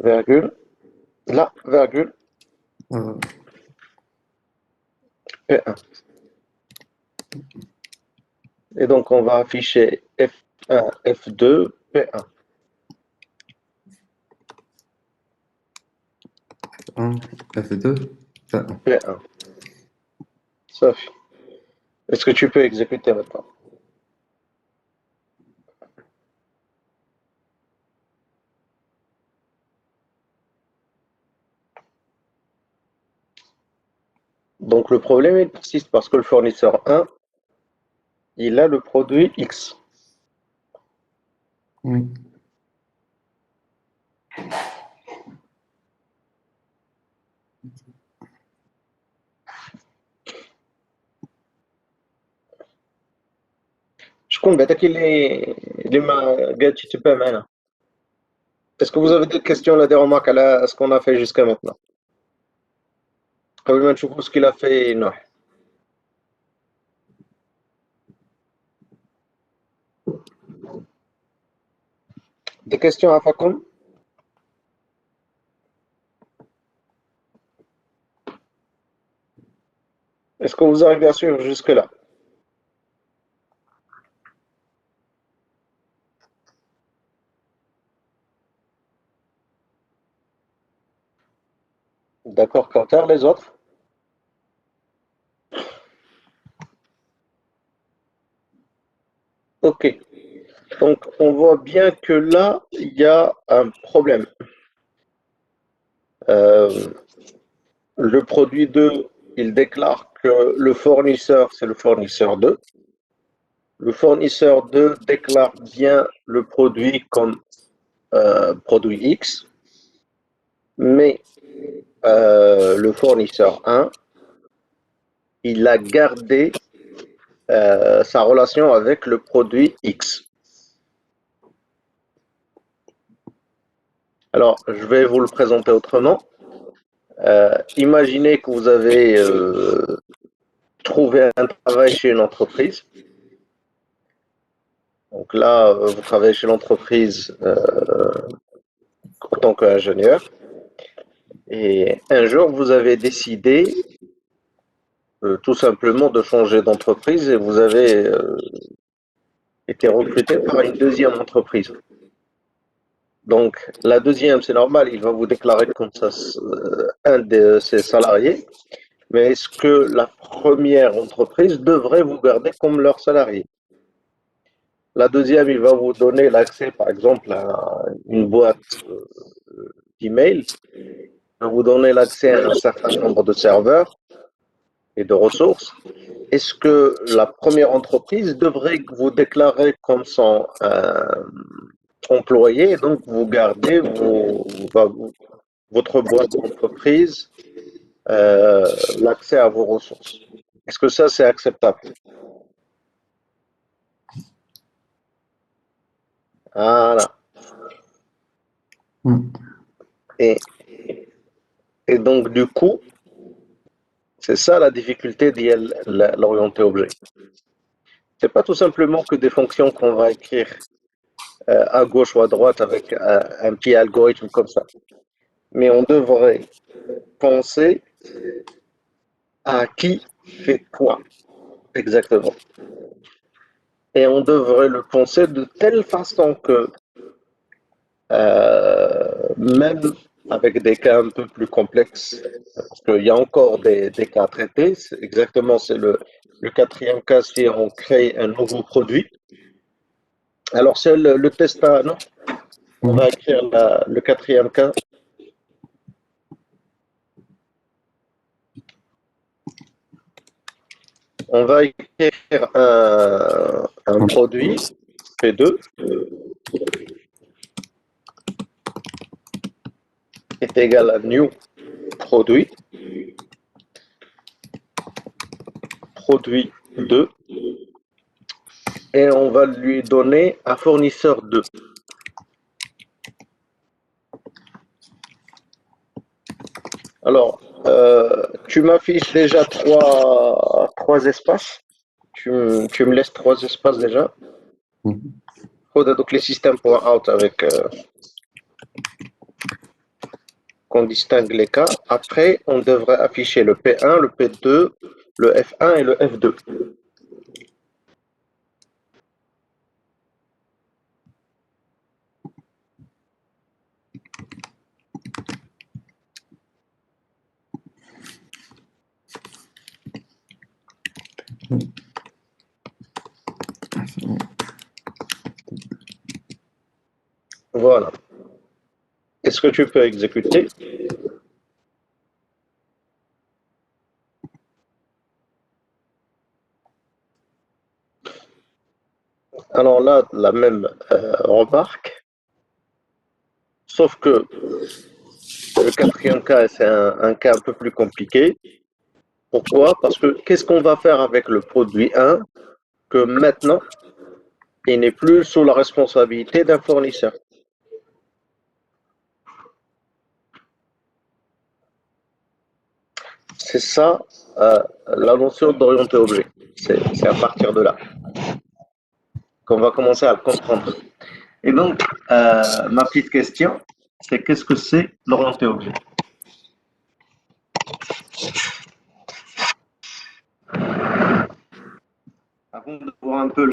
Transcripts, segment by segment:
virgule, là, virgule, euh, P1. Et donc, on va afficher F1, F2, P1. 1, F2, P1. P1. Ça fait. Est-ce que tu peux exécuter maintenant? Donc, le problème, il persiste parce que le fournisseur 1, il a le produit X. Oui. شكون بعدك اللي ما قالش تبع معنا. Est-ce que vous avez des questions là, des remarques à ce qu'on a fait jusqu'à maintenant? قبل ما نشوفوا ce qu'il a fait نوح. Des questions à Fakoum? Est-ce que vous arrivez à suivre jusque-là? D'accord, Quentin, les autres? Ok. Donc, on voit bien que là, il y a un problème. Euh, le produit 2, il déclare que le fournisseur, c'est le fournisseur 2. Le fournisseur 2 déclare bien le produit comme produit X, mais le fournisseur 1, il a gardé sa relation avec le produit X. Alors, je vais vous le présenter autrement. Imaginez que vous avez trouvé un travail chez une entreprise. Donc là, vous travaillez chez l'entreprise en tant qu'ingénieur. Et un jour, vous avez décidé tout simplement de changer d'entreprise et vous avez été recruté par une deuxième entreprise. Donc, la deuxième, c'est normal, il va vous déclarer comme ça un de ses salariés. Mais est-ce que la première entreprise devrait vous garder comme leur salarié? La deuxième, il va vous donner l'accès, par exemple, à une boîte d'email. Il va vous donner l'accès à un certain nombre de serveurs et de ressources. Est-ce que la première entreprise devrait vous déclarer comme son employé et donc vous gardez votre boîte d'entreprise, l'accès à vos ressources? Est-ce que ça, c'est acceptable? Voilà. Et, et donc, du coup, c'est ça la difficulté de l'orienté objet. C'est pas tout simplement que des fonctions qu'on va écrire à gauche ou à droite avec un petit algorithme comme ça. Mais on devrait penser à qui fait quoi exactement. Et on devrait le penser de telle façon que même avec des cas un peu plus complexes, parce qu'il y a encore des cas à traiter, exactement, c'est le quatrième cas, si on crée un nouveau produit. Alors, c'est le test A, non? On va écrire le quatrième cas. On va écrire un produit P2 est égal à new produit 2 et on va lui donner un fournisseur 2. Alors, tu m'affiches déjà trois espaces. Tu me laisses trois espaces déjà. Donc les systèmes.out avec qu'on distingue les cas. Après, on devrait afficher le P1, le P2, le F1 et le F2. Voilà. Est-ce que tu peux exécuter? Alors là, la même remarque, sauf que le quatrième cas, c'est un cas un peu plus compliqué. Pourquoi? Parce que qu'est-ce qu'on va faire avec le produit 1 que maintenant, il n'est plus sous la responsabilité d'un fournisseur? C'est ça, la notion d'orienté objet. C'est à partir de là qu'on va commencer à le comprendre. Et donc, ma petite question, c'est qu'est-ce que c'est l'orienté objet? Avant de voir un peu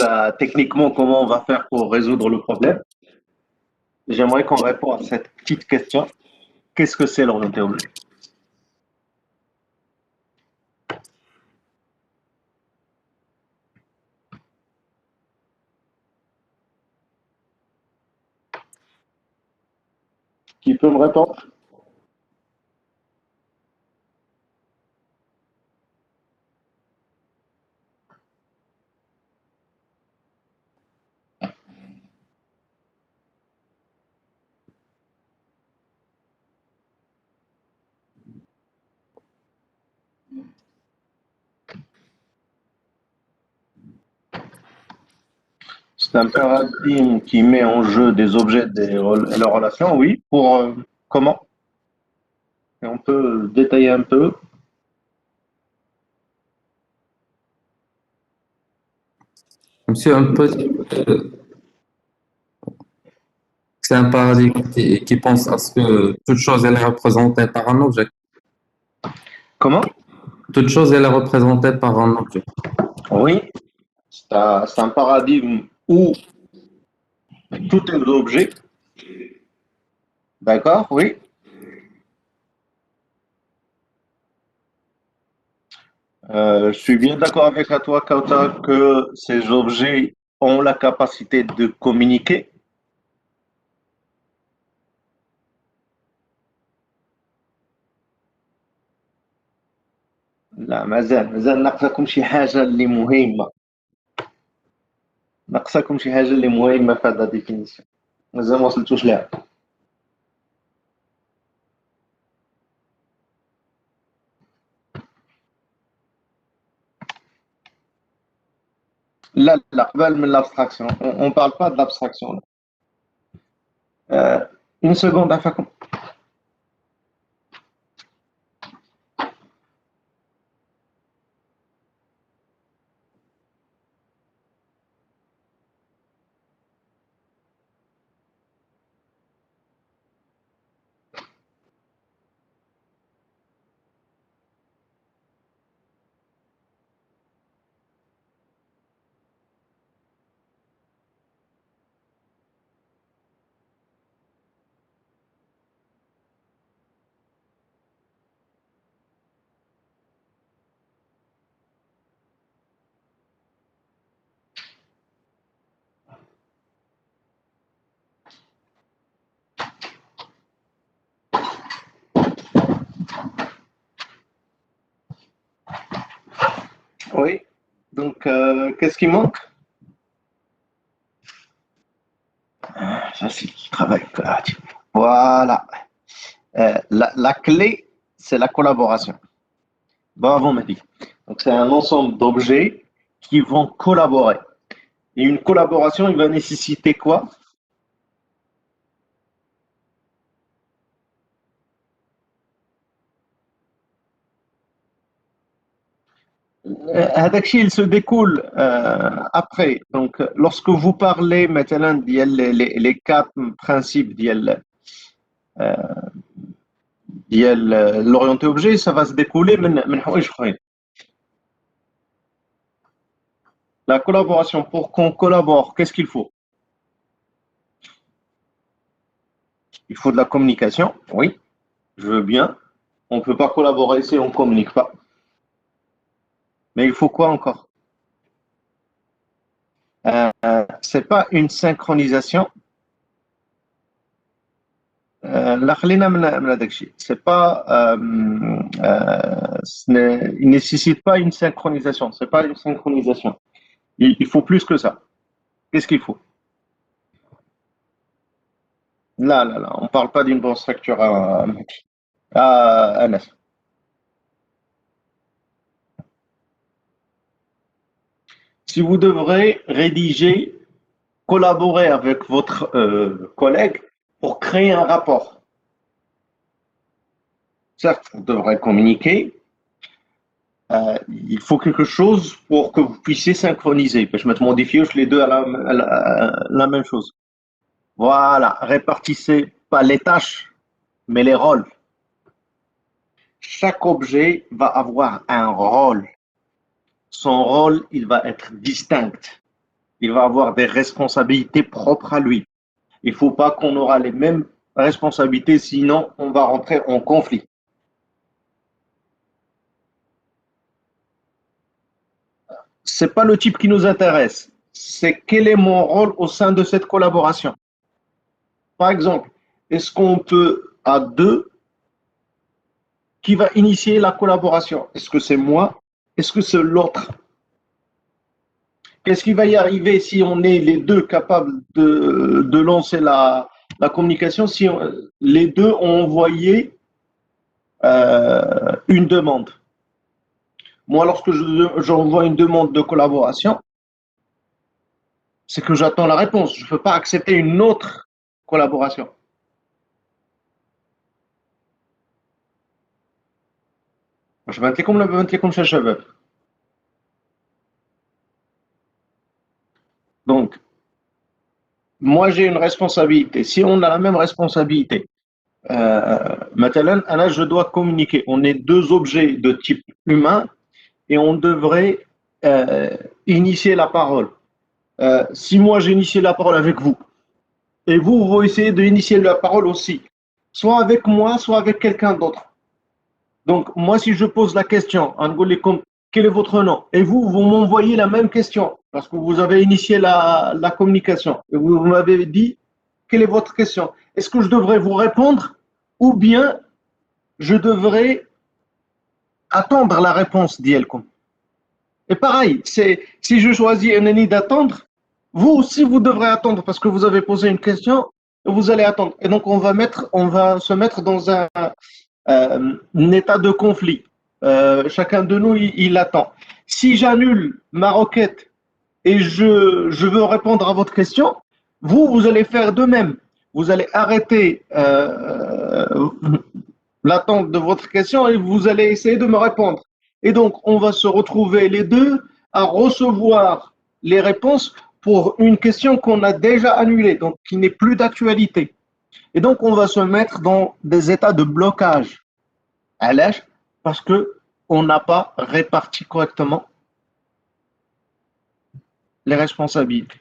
techniquement comment on va faire pour résoudre le problème, j'aimerais qu'on réponde à cette petite question. Qu'est-ce que c'est l'orienté objet? Qui peut me répondre? C'est un paradigme qui met en jeu des objets et leurs relations, oui. Pour comment? Et on peut détailler un peu. Monsieur, un peu, c'est un paradigme qui pense à ce que toute chose elle est représentée par un objet. Comment? Toute chose elle est représentée par un objet. Oui, c'est un paradigme où tout est objet. D'accord, oui. Je suis bien d'accord avec toi, Kauta, que ces objets ont la capacité de communiquer. لا مازال ناقصكم شي حاجة اللي مهمة. ناقصكم شي حاجة اللي مهمة في هذا ديفينيسيون. مازال ما وصلتوش لها. لا لا قبل من l'abstraction. On parle pas de l'abstraction. Là. Une seconde, عفاكم. Oui. Donc, qu'est-ce qui manque? Ça, c'est le travail. Voilà. La clé, c'est la collaboration. Bravo, Mehdi. Donc, c'est un ensemble d'objets qui vont collaborer. Et une collaboration, il va nécessiter quoi? هذاك الشيء il se découle après. Donc, lorsque vous parlez maintenant les quatre principes ديال l'orienté objet, ça va se découler من حوايج أخرين. La collaboration, pour qu'on collabore, qu'est-ce qu'il faut? Il faut de la communication, oui, je veux bien. On ne peut pas collaborer si on ne communique pas. Mais il faut quoi encore? C'est pas une synchronisation. C'est pas, il ne nécessite pas une synchronisation. C'est pas une synchronisation. Il faut plus que ça. Qu'est-ce qu'il faut? Là, on ne parle pas d'une bonne structure à Anas. Si vous devrez rédiger, collaborer avec votre collègue pour créer un rapport, certes, vous devrez communiquer. Il faut quelque chose pour que vous puissiez synchroniser. Je vais modifier les deux à la même chose. Voilà, répartissez pas les tâches, mais les rôles. Chaque objet va avoir un rôle. Son rôle, il va être distinct. Il va avoir des responsabilités propres à lui. Il ne faut pas qu'on aura les mêmes responsabilités, sinon on va rentrer en conflit. C'est pas le type qui nous intéresse. C'est quel est mon rôle au sein de cette collaboration. Par exemple, est-ce qu'on peut, à deux, qui va initier la collaboration? Est-ce que c'est moi? Est-ce que c'est l'autre? Qu'est-ce qui va y arriver si on est les deux capables de lancer la communication, si les deux ont envoyé une demande? Moi, lorsque j'envoie une demande de collaboration, c'est que j'attends la réponse. Je ne peux pas accepter une autre collaboration. Je vais comme cheveux. Donc, moi, j'ai une responsabilité. Si on a la même responsabilité, maintenant, je dois communiquer. On est deux objets de type humain et on devrait initier la parole. Si moi, j'ai initié la parole avec vous, et vous essayez d'initier la parole aussi, soit avec moi, soit avec quelqu'un d'autre. Donc, moi, si je pose la question, quel est votre nom? Et vous m'envoyez la même question, parce que vous avez initié la communication. Et vous m'avez dit, quelle est votre question? Est-ce que je devrais vous répondre ou bien je devrais attendre la réponse d'Yelkom? Et pareil, si je choisis un ennemi d'attendre, vous aussi, vous devrez attendre parce que vous avez posé une question, vous allez attendre. Et donc, on va se mettre dans un état de conflit. Chacun de nous, il attend. Si j'annule ma requête et je veux répondre à votre question, vous allez faire de même. Vous allez arrêter l'attente de votre question et vous allez essayer de me répondre. Et donc, on va se retrouver les deux à recevoir les réponses pour une question qu'on a déjà annulée, donc qui n'est plus d'actualité. Et donc, on va se mettre dans des états de blocage. À l'âge, parce qu'on n'a pas réparti correctement les responsabilités.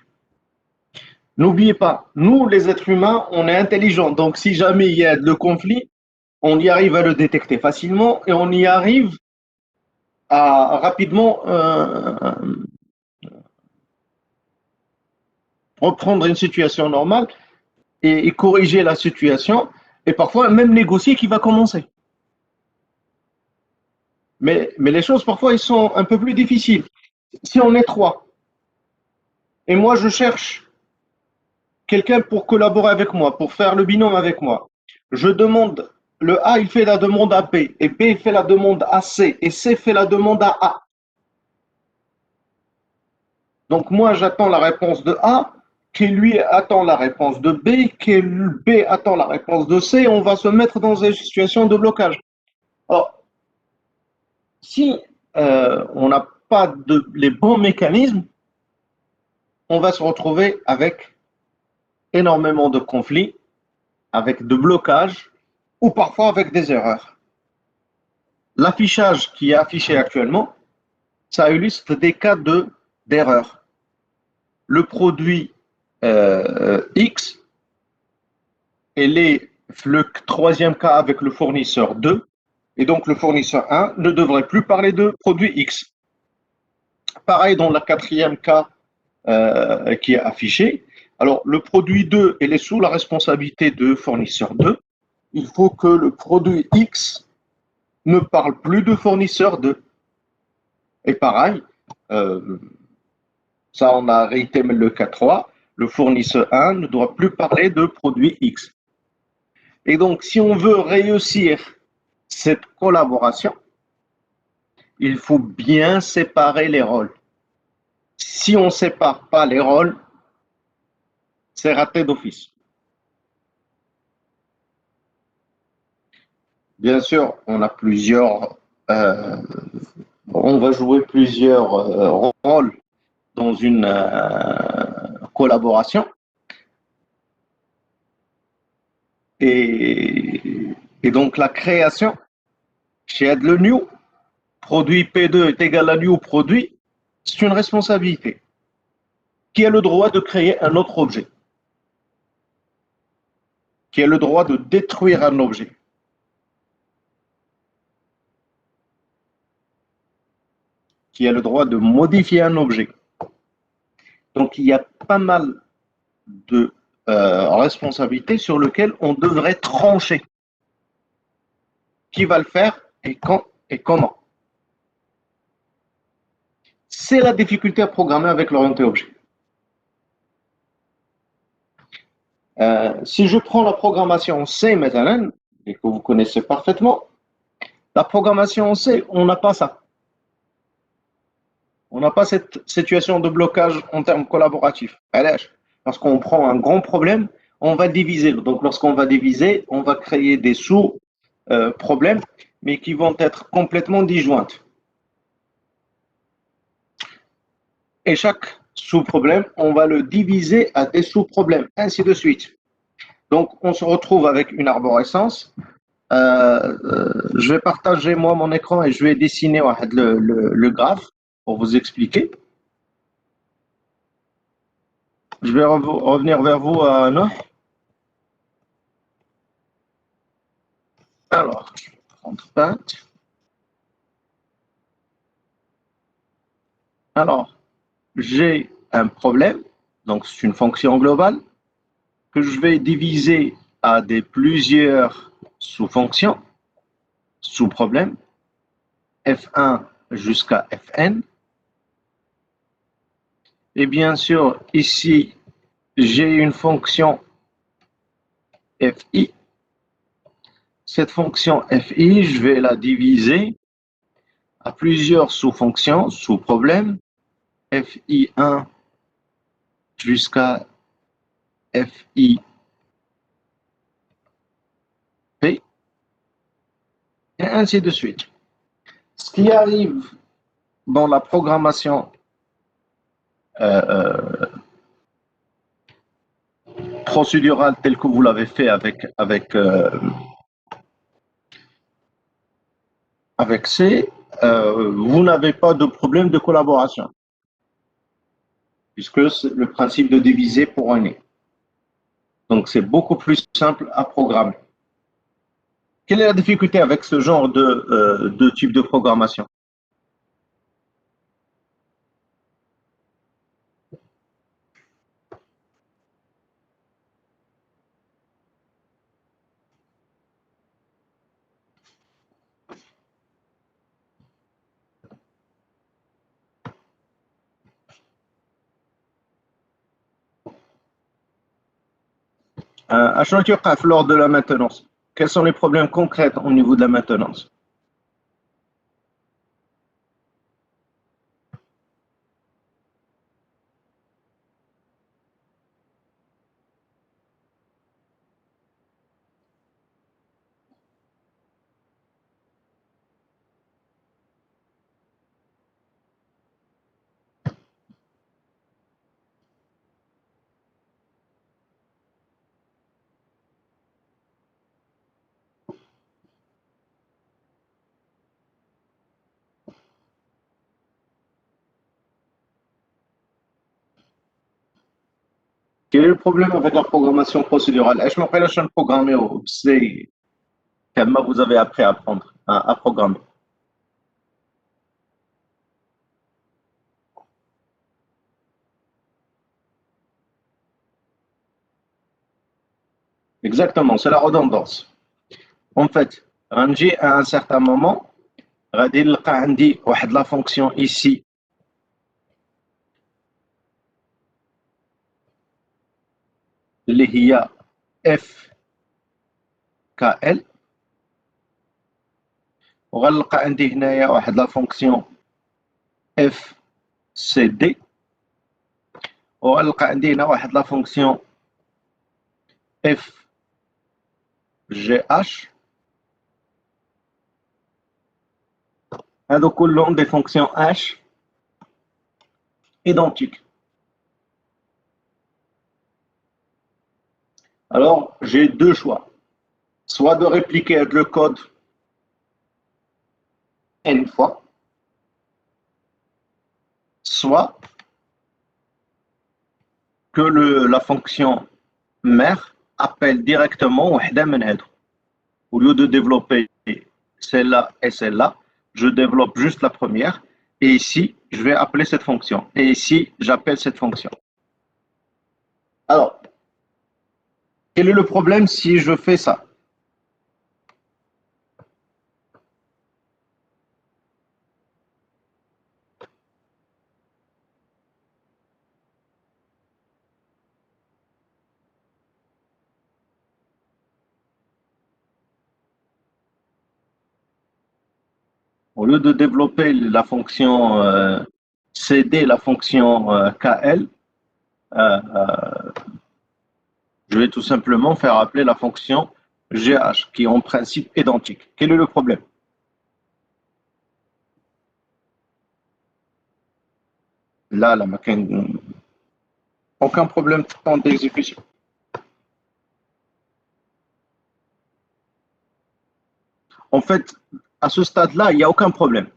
N'oubliez pas, nous, les êtres humains, on est intelligents. Donc, si jamais il y a le conflit, on y arrive à le détecter facilement et on y arrive à rapidement reprendre une situation normale et corriger la situation et parfois même négocier qui va commencer. Mais les choses, parfois, ils sont un peu plus difficiles. Si on est trois, et moi, je cherche quelqu'un pour collaborer avec moi, pour faire le binôme avec moi, je demande, le A, il fait la demande à B, et B fait la demande à C, et C fait la demande à A. Donc, moi, j'attends la réponse de A, qui lui attend la réponse de B, qui B attend la réponse de C, on va se mettre dans une situation de blocage. Alors, si on n'a pas les bons mécanismes, on va se retrouver avec énormément de conflits, avec de blocages, ou parfois avec des erreurs. L'affichage qui est affiché actuellement, ça illustre des cas d'erreur. Le produit X, elle est le troisième cas avec le fournisseur 2, et donc le fournisseur 1 ne devrait plus parler de produit X. Pareil dans le quatrième cas qui est affiché. Alors, le produit 2, il est sous la responsabilité de fournisseur 2. Il faut que le produit X ne parle plus de fournisseur 2. Et pareil, euh, ça on a réitéré le cas 3, le fournisseur 1 ne doit plus parler de produit X. Et donc, si on veut réussir cette collaboration, il faut bien séparer les rôles. Si on ne sépare pas les rôles, c'est raté d'office. Bien sûr, on a on va jouer plusieurs rôles dans une collaboration. Et donc la création, chez Add le new, produit P2 est égal à new produit, c'est une responsabilité. Qui a le droit de créer un autre objet? Qui a le droit de détruire un objet? Qui a le droit de modifier un objet? Donc il y a pas mal de responsabilités sur lesquelles on devrait trancher. Qui va le faire et quand et comment? C'est la difficulté à programmer avec l'orienté objet. Si je prends la programmation C maintenant, et que vous connaissez parfaitement, la programmation C, on n'a pas ça. On n'a pas cette situation de blocage en termes collaboratifs. Lorsqu'on prend un grand problème, on va diviser. Donc, lorsqu'on va diviser, on va créer des sous-problèmes, mais qui vont être complètement disjointes. Et chaque sous-problème, on va le diviser à des sous-problèmes, ainsi de suite. Donc, on se retrouve avec une arborescence. Je vais partager moi mon écran et je vais dessiner le graphe pour vous expliquer. Je vais revenir vers vous à Anoh. Alors, je vais prendre Paint. Alors, j'ai un problème, donc c'est une fonction globale que je vais diviser à plusieurs sous-fonctions, sous-problèmes, F1 jusqu'à Fn. Et bien sûr, ici, j'ai une fonction Fi. Cette fonction Fi, je vais la diviser à plusieurs sous-fonctions, sous-problèmes, Fi1 jusqu'à Fi P, et ainsi de suite. Ce qui arrive dans la programmation procédurale telle que vous l'avez fait avec C, vous n'avez pas de problème de collaboration, puisque c'est le principe de diviser pour unir. Donc, c'est beaucoup plus simple à programmer. Quelle est la difficulté avec ce genre de type de programmation? Lors de la maintenance, quels sont les problèmes concrets au niveau de la maintenance? Quel est le problème avec la programmation procédurale? Je m'appelle un programmer, c'est comment vous avez appris à apprendre, à programmer. Exactement, c'est la redondance. En fait, Ranji, à un certain moment, غادي نلقى عندي واحد la fonction ici اللي هي FKL وغنلقى عندي هنايا واحد la fonction FCD وغنلقى عندي هنا واحد la fonction FGH. هادو كلهم des fonctions H identiques. Alors, j'ai deux choix. Soit de répliquer le code n fois, soit que la fonction mère appelle directement وحدة من هادو. Au lieu de développer celle-là et celle-là, je développe juste la première. Et ici, je vais appeler cette fonction. Et ici, j'appelle cette fonction. Alors, quel est le problème si je fais ça? Au lieu de développer la fonction CD, la fonction KL, je vais tout simplement faire appeler la fonction GH, qui est en principe identique. Quel est le problème? Là, aucun problème d'exécution. En fait, à ce stade-là, il n'y a aucun problème.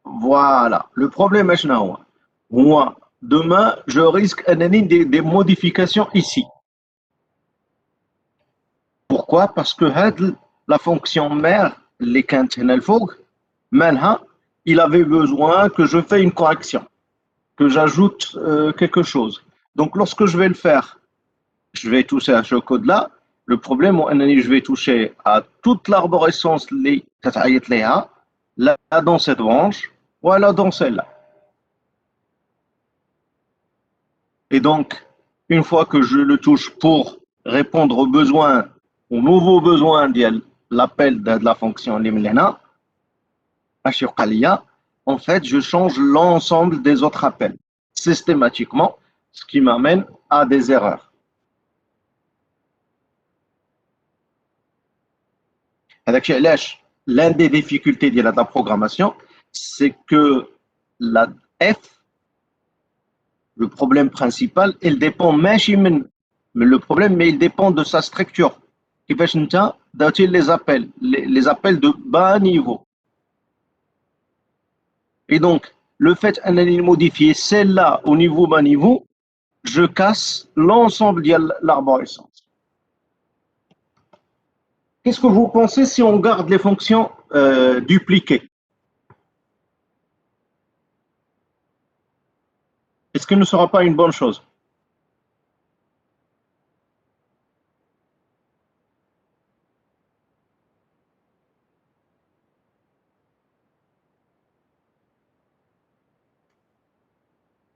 Voilà. Le problème est maintenant, moi, demain, je risque des modifications ici. Pourquoi? Parce que la fonction mère, les il avait besoin que je fasse une correction, que j'ajoute quelque chose. Donc, lorsque je vais le faire, je vais toucher à ce code-là. Le problème, je vais toucher à toute l'arborescence là dans cette branche, voilà dans celle-là. Et donc, une fois que je le touche pour répondre aux besoins, aux nouveaux besoins de l'appel de la fonction limlena, en fait, je change l'ensemble des autres appels systématiquement, ce qui m'amène à des erreurs. L'une des difficultés de la programmation, c'est que la F, le problème principal, il dépend mais le problème, mais il dépend de sa structure. Qui fait les appels, les appels de bas niveau. Et donc, le fait de modifier celle-là au niveau bas niveau, je casse l'ensemble de l'arborescence. Qu'est-ce que vous pensez si on garde les fonctions dupliquées? Est-ce que ce ne sera pas une bonne chose?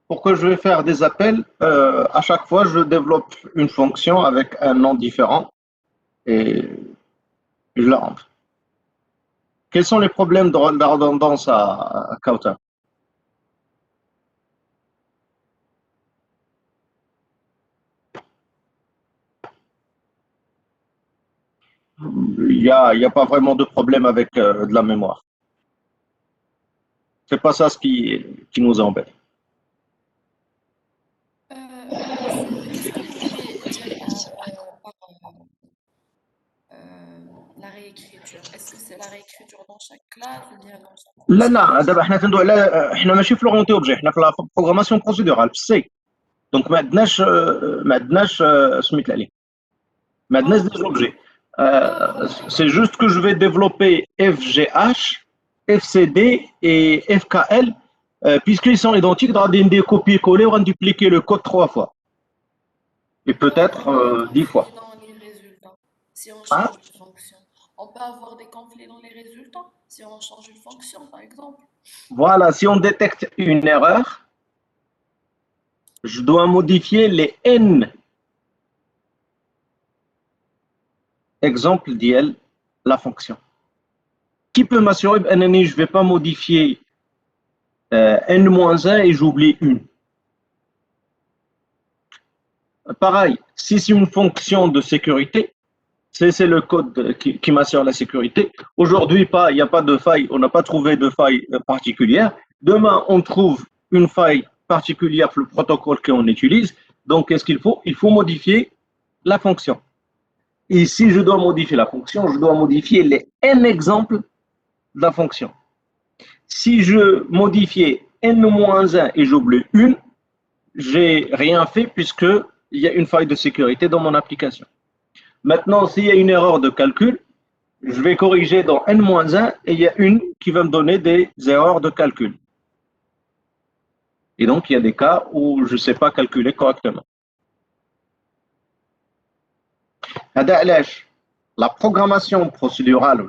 Pourquoi je vais faire des appels? À chaque fois, je développe une fonction avec un nom différent et je la rentre. Quels sont les problèmes de la redondance à Kauta? Il y a pas vraiment de problème avec de la mémoire. C'est pas ça ce qui nous embête. Qu'est-ce que vous voulez dire par la réécriture? Est-ce que c'est la réécriture dans chaque classe ou bien dans chaque لا لا، process? دابا حنا تندوي على، حنا ماشي في لورونتي اوبجي، حنا في لا بروغراماسيون بروسيدورال في السي. دونك ما عندناش سميت عليه، ما عندناش Ah, دي زوبجي. d'accord, C'est juste que je vais développer FGH, FCD et FKL, puisqu'ils sont identiques, dans des copier-coller, on va dupliquer le code 3 fois, et d'accord. peut-être Il y a des 10 fois. conflits dans les résultats si on Hein? change de fonction. On peut avoir des conflits dans les résultats si on change une fonction, par exemple. Voilà, si on détecte une erreur, je dois modifier les N exemples d'IL, la fonction. Qui peut m'assurer que je ne vais pas modifier N-1 et j'oublie une? Pareil, si c'est une fonction de sécurité, c'est le code qui m'assure la sécurité. Aujourd'hui, il n'y a pas de faille, on n'a pas trouvé de faille particulière. Demain, on trouve une faille particulière pour le protocole qu'on utilise. Donc, qu'est-ce qu'il faut? Il faut modifier la fonction. Et si je dois modifier la fonction, je dois modifier les N exemples de la fonction. Si je modifiais N-1 et j'oublie une, j'ai rien fait puisqu'il y a une faille de sécurité dans mon application. Maintenant, s'il y a une erreur de calcul, je vais corriger dans N-1 et il y a une qui va me donner des erreurs de calcul. Et donc, il y a des cas où je ne sais pas calculer correctement. La programmation procédurale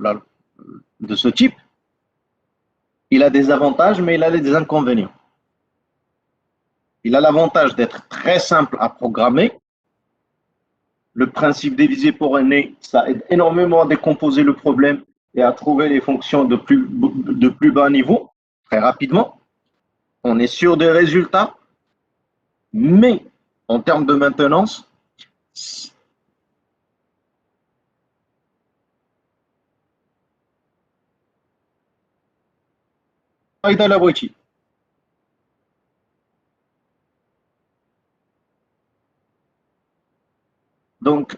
de ce type, il a des avantages, mais il a des inconvénients. Il a l'avantage d'être très simple à programmer. Le principe divisé pour n, ça aide énormément à décomposer le problème et à trouver les fonctions de plus bas niveau très rapidement. On est sûr des résultats, mais en termes de maintenance, فايدة لا بغيتي. Donc,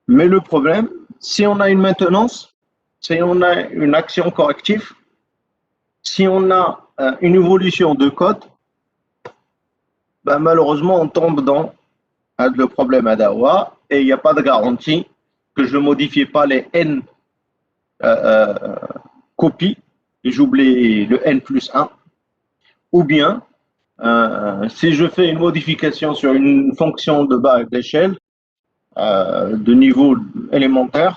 mais le problème, si on a une maintenance, si on a une action corrective, si on a une évolution de code, ben malheureusement, on tombe dans le problème à Dawa et il n'y a pas de garantie que je ne modifie pas les N copies et j'oublie le N plus 1. Ou bien, si je fais une modification sur une fonction de bas d'échelle, de niveau élémentaire,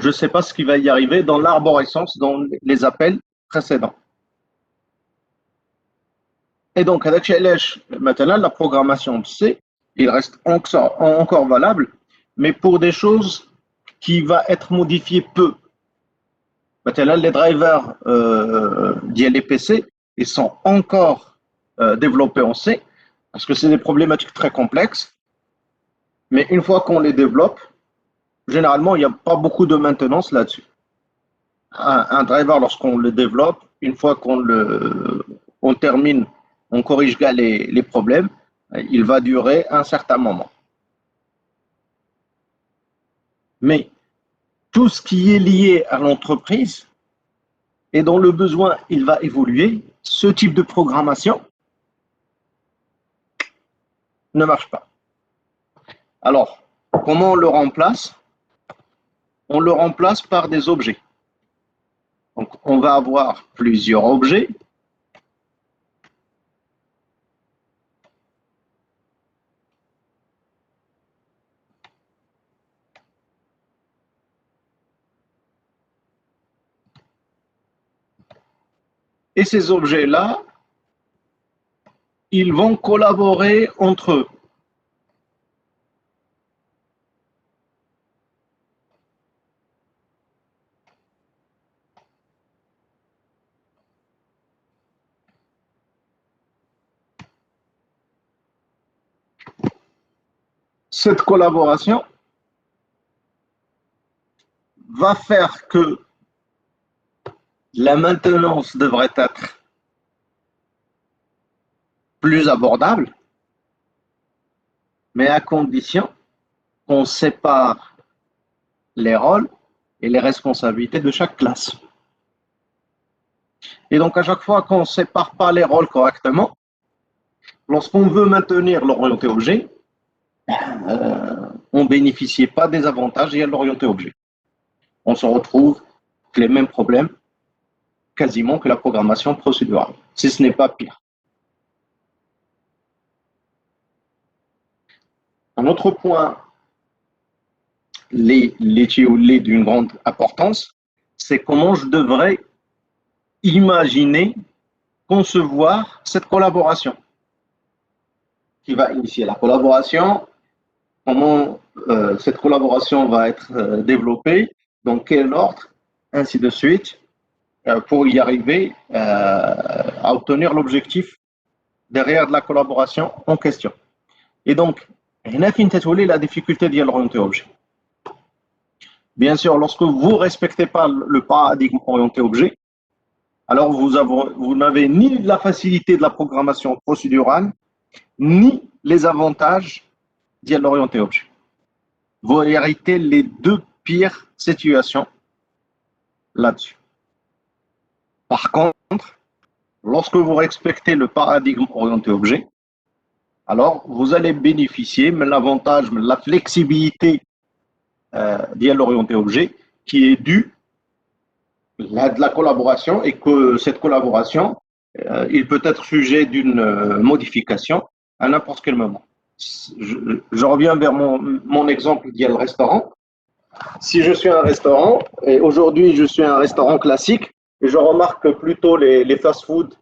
je ne sais pas ce qui va y arriver dans l'arborescence, dans les appels précédents. Et donc, avec maintenant, la programmation de C, il reste encore valable, mais pour des choses qui vont être modifiées peu. Maintenant, les drivers d'ILPC, ils sont encore développés en C, parce que c'est des problématiques très complexes. Mais une fois qu'on les développe, généralement, il n'y a pas beaucoup de maintenance là-dessus. Un driver, lorsqu'on le développe, une fois qu'on termine, on corrige les problèmes, il va durer un certain moment. Mais tout ce qui est lié à l'entreprise et dont le besoin, il va évoluer, ce type de programmation ne marche pas. Alors, comment on le remplace? On le remplace par des objets. Donc, on va avoir plusieurs objets. Et ces objets-là, ils vont collaborer entre eux. Cette collaboration va faire que la maintenance devrait être plus abordable, mais à condition qu'on sépare les rôles et les responsabilités de chaque classe. Et donc, à chaque fois qu'on ne sépare pas les rôles correctement, lorsqu'on veut maintenir l'orienté objet, on ne bénéficie pas des avantages liés à l'orienté objet. On se retrouve avec les mêmes problèmes quasiment que la programmation procédurale, si ce n'est pas pire. Un autre point d'une grande importance, c'est comment je devrais imaginer, concevoir cette collaboration qui va initier la collaboration, comment cette collaboration va être développée, dans quel ordre, ainsi de suite, pour y arriver à obtenir l'objectif derrière de la collaboration en question. Et donc, la difficulté d'y orienter objet. Bien sûr, lorsque vous ne respectez pas le paradigme orienté objet, alors vous n'avez ni la facilité de la programmation procédurale, ni les avantages d'y orienter objet. Vous héritez les deux pires situations là-dessus. Par contre, lorsque vous respectez le paradigme orienté objet, alors vous allez bénéficier de l'avantage, de la flexibilité d'y orienter objet qui est due de la collaboration et que cette collaboration, il peut être sujet d'une modification à n'importe quel moment. Je reviens vers mon exemple d'y le restaurant. Si je suis un restaurant, et aujourd'hui je suis un restaurant classique, et je remarque que plutôt les fast-food,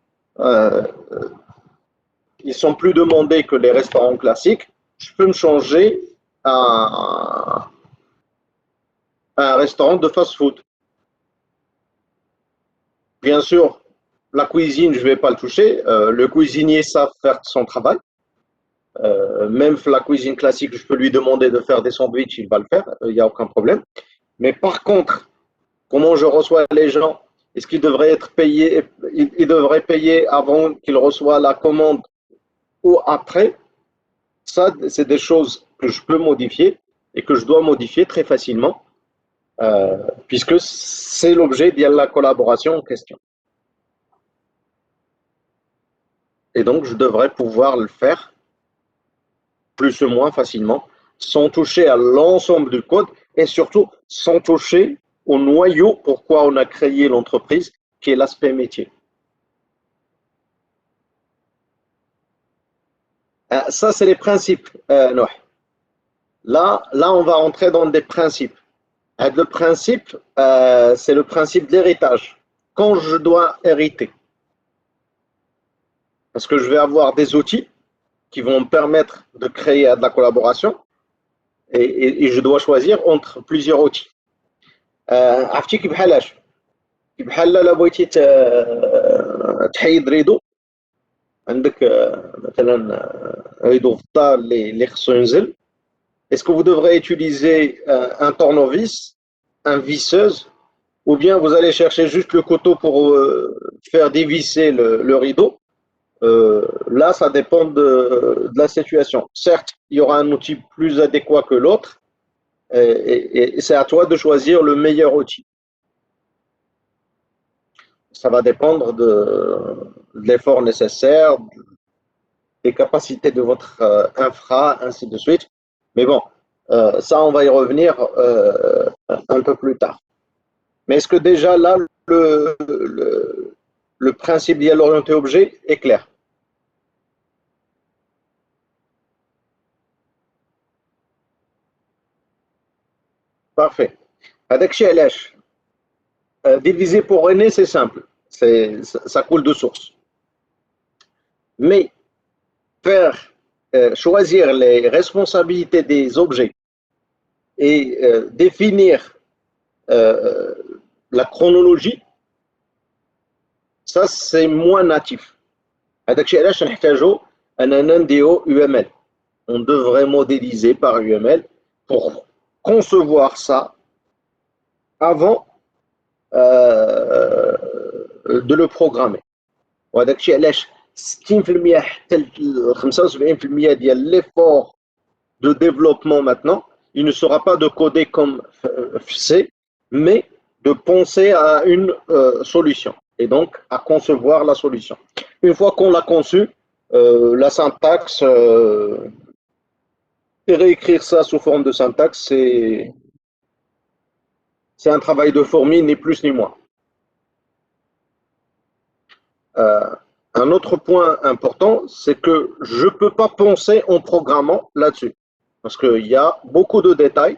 ils sont plus demandés que les restaurants classiques, je peux me changer à un restaurant de fast-food. Bien sûr, la cuisine, je ne vais pas le toucher. Le cuisinier sait faire son travail. Même la cuisine classique, je peux lui demander de faire des sandwichs, il va le faire, il n'y a aucun problème. Mais par contre, comment je reçois les gens? Est-ce qu'ils devraient être payés? Ils devraient payer avant qu'ils reçoivent la commande ou après? Ça, c'est des choses que je peux modifier et que je dois modifier très facilement, puisque c'est l'objet de la collaboration en question. Et donc, je devrais pouvoir le faire plus ou moins facilement, sans toucher à l'ensemble du code et surtout sans toucher au noyau pourquoi on a créé l'entreprise, qui est l'aspect métier. Ça, c'est les principes. Là, on va entrer dans des principes. Le principe, c'est le principe de l'héritage. Quand je dois hériter, parce que je vais avoir des outils qui vont me permettre de créer de la collaboration et je dois choisir entre plusieurs outils. عرفتي كيف بحالاش بحال لا بغيتي تحيد ريدو عندك مثلا ريدو في الدار اللي خصو ينزل. Est-ce que vous devrez utiliser un tournevis, un visseuse, ou bien vous allez chercher juste le couteau pour faire dévisser le rideau? Là, ça dépend de la situation. Certes, il y aura un outil plus adéquat que l'autre, et c'est à toi de choisir le meilleur outil. Ça va dépendre de l'effort nécessaire, des capacités de votre infra, ainsi de suite. Mais bon, ça, on va y revenir un peu plus tard. Mais est-ce que déjà là, le principe d'y l'orienté objet est clair? Parfait. Diviser pour René, c'est simple. Ça coule de source. Mais choisir les responsabilités des objets et définir la chronologie, ça c'est moins natif. On devrait modéliser par UML pour concevoir ça avant de le programmer. وهذاك الشيء علاش 60% حتى 75% ديال l'effort de développement maintenant, il ne sera pas de coder comme C, mais de penser à une solution et donc à concevoir la solution. Une fois qu'on l'a conçu, la syntaxe, et réécrire ça sous forme de syntaxe, c'est un travail de fourmi, ni plus ni moins. Un autre point important, c'est que je ne peux pas penser en programmant là-dessus, parce qu'il y a beaucoup de détails,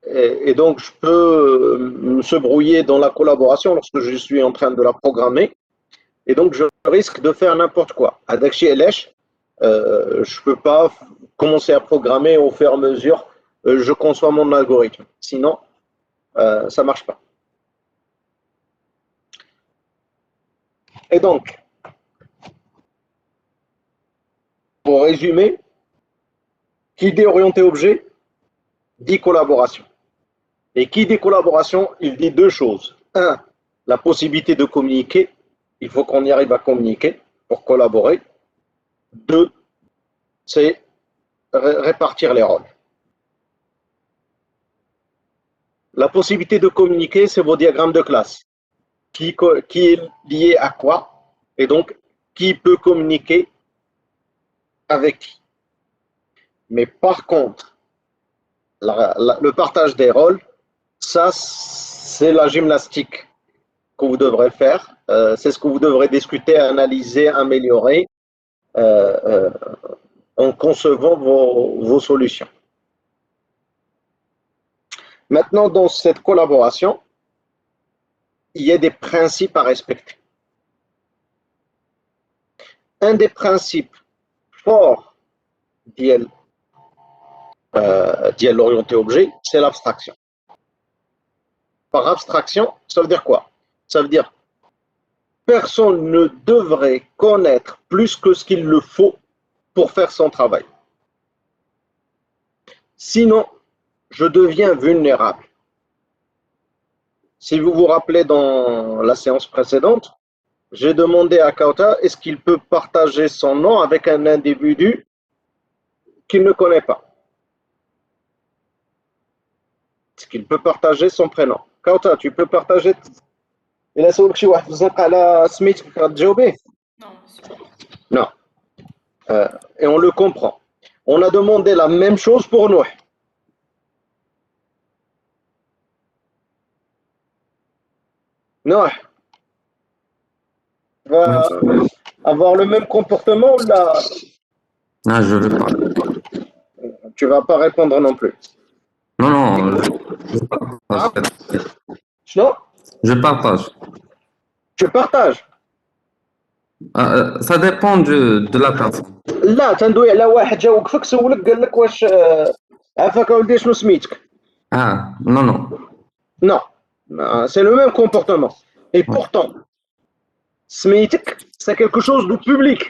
et donc je peux se brouiller dans la collaboration lorsque je suis en train de la programmer, et donc je risque de faire n'importe quoi. Avec CLH, je ne peux pas commencer à programmer au fur et à mesure, je conçois mon algorithme, sinon ça ne marche pas. Et donc, pour résumer, qui dit orienté objet dit collaboration. Et qui dit collaboration, il dit deux choses. Un, la possibilité de communiquer. Il faut qu'on y arrive à communiquer pour collaborer. Deux, c'est répartir les rôles. La possibilité de communiquer, c'est vos diagrammes de classe. Qui est lié à quoi? Et donc, qui peut communiquer avec qui? Mais par contre, le partage des rôles, ça, c'est la gymnastique que vous devrez faire. C'est ce que vous devrez discuter, analyser, améliorer en concevant vos solutions. Maintenant, dans cette collaboration, il y a des principes à respecter. Un des principes forts de l'orienté objet, c'est l'abstraction. Par abstraction, ça veut dire quoi? Ça veut dire personne ne devrait connaître plus que ce qu'il le faut pour faire son travail. Sinon, je deviens vulnérable. Si vous vous rappelez dans la séance précédente, j'ai demandé à Kauta est-ce qu'il peut partager son nom avec un individu qu'il ne connaît pas. Est-ce qu'il peut partager son prénom? Kauta, tu peux partager. Il a سولك شي واحد زنق على سميتك غتجاوبيه؟ Non, monsieur. Non. Et on le comprend. On a demandé la même chose pour Nuh. Nuh va avoir le même comportement ou là, Ah, je veux pas. tu vas pas répondre non plus. Non, non, je partage. Non, Je partage. tu partages. Ça dépend de la personne. لا تندوي على واحد جا وقفك سولك قال لك واش عافاك اولدي شنو سميتك. Ah, non, non. Non, c'est le même comportement. Et pourtant, smitik, c'est quelque chose de public.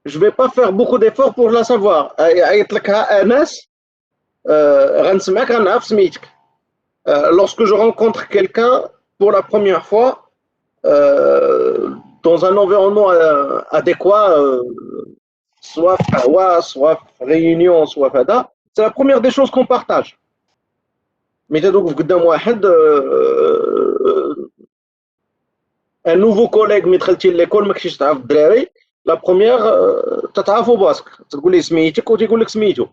Je ne vais pas faire beaucoup d'efforts pour la savoir. Lorsque je rencontre quelqu'un pour la première fois, dans un environnement adéquat, soit Fawa, soit réunion, soit Fada, c'est la première des choses qu'on partage. Mais un nouveau collègue مدخلتي l'école ما كنتيش تعرف الدراري la première تتعرفوا باسك تقول لي سميتك وتيقول لك سميتو.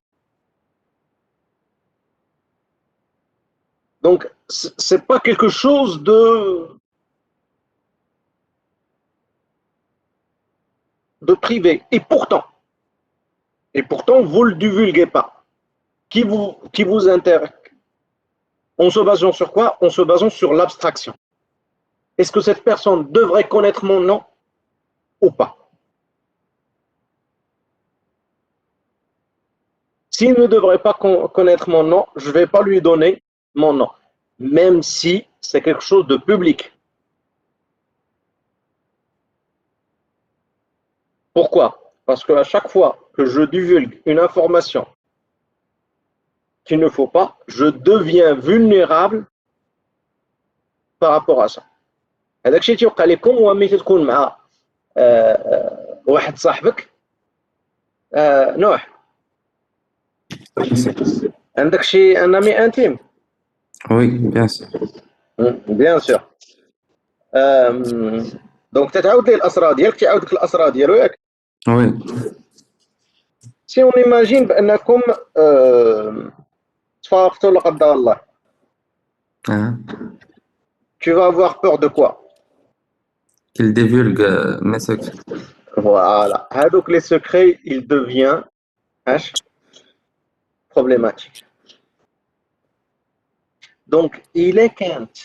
Donc c'est pas quelque chose de privé et pourtant vous le divulguez pas. Qui vous intéresse? En se basant sur quoi? En se basant sur l'abstraction. Est-ce que cette personne devrait connaître mon nom ou pas? S'il ne devrait pas connaître mon nom, je ne vais pas lui donner mon nom, même si c'est quelque chose de public. Pourquoi? Parce qu'à chaque fois que je divulgue une information qu'il ne faut pas, je deviens vulnérable par rapport à ça. هذاك الشيء تيوقع لكم هو ملي تكون مع واحد صاحبك نوح عندك شي un ami intime? Oui, bien sûr. Bien sûr. دونك تتعاود ليه الاسرار ديالك تعاود لك الاسرار ديالو ياك. Oui. سي اون ايماجين بانكم تفارقتوا لا قدر الله. Hein. Tu vas avoir peur de quoi? Qu'il divulgue mes secrets. Voilà. هادوك les secrets, il devient problématique. Donc il est كانت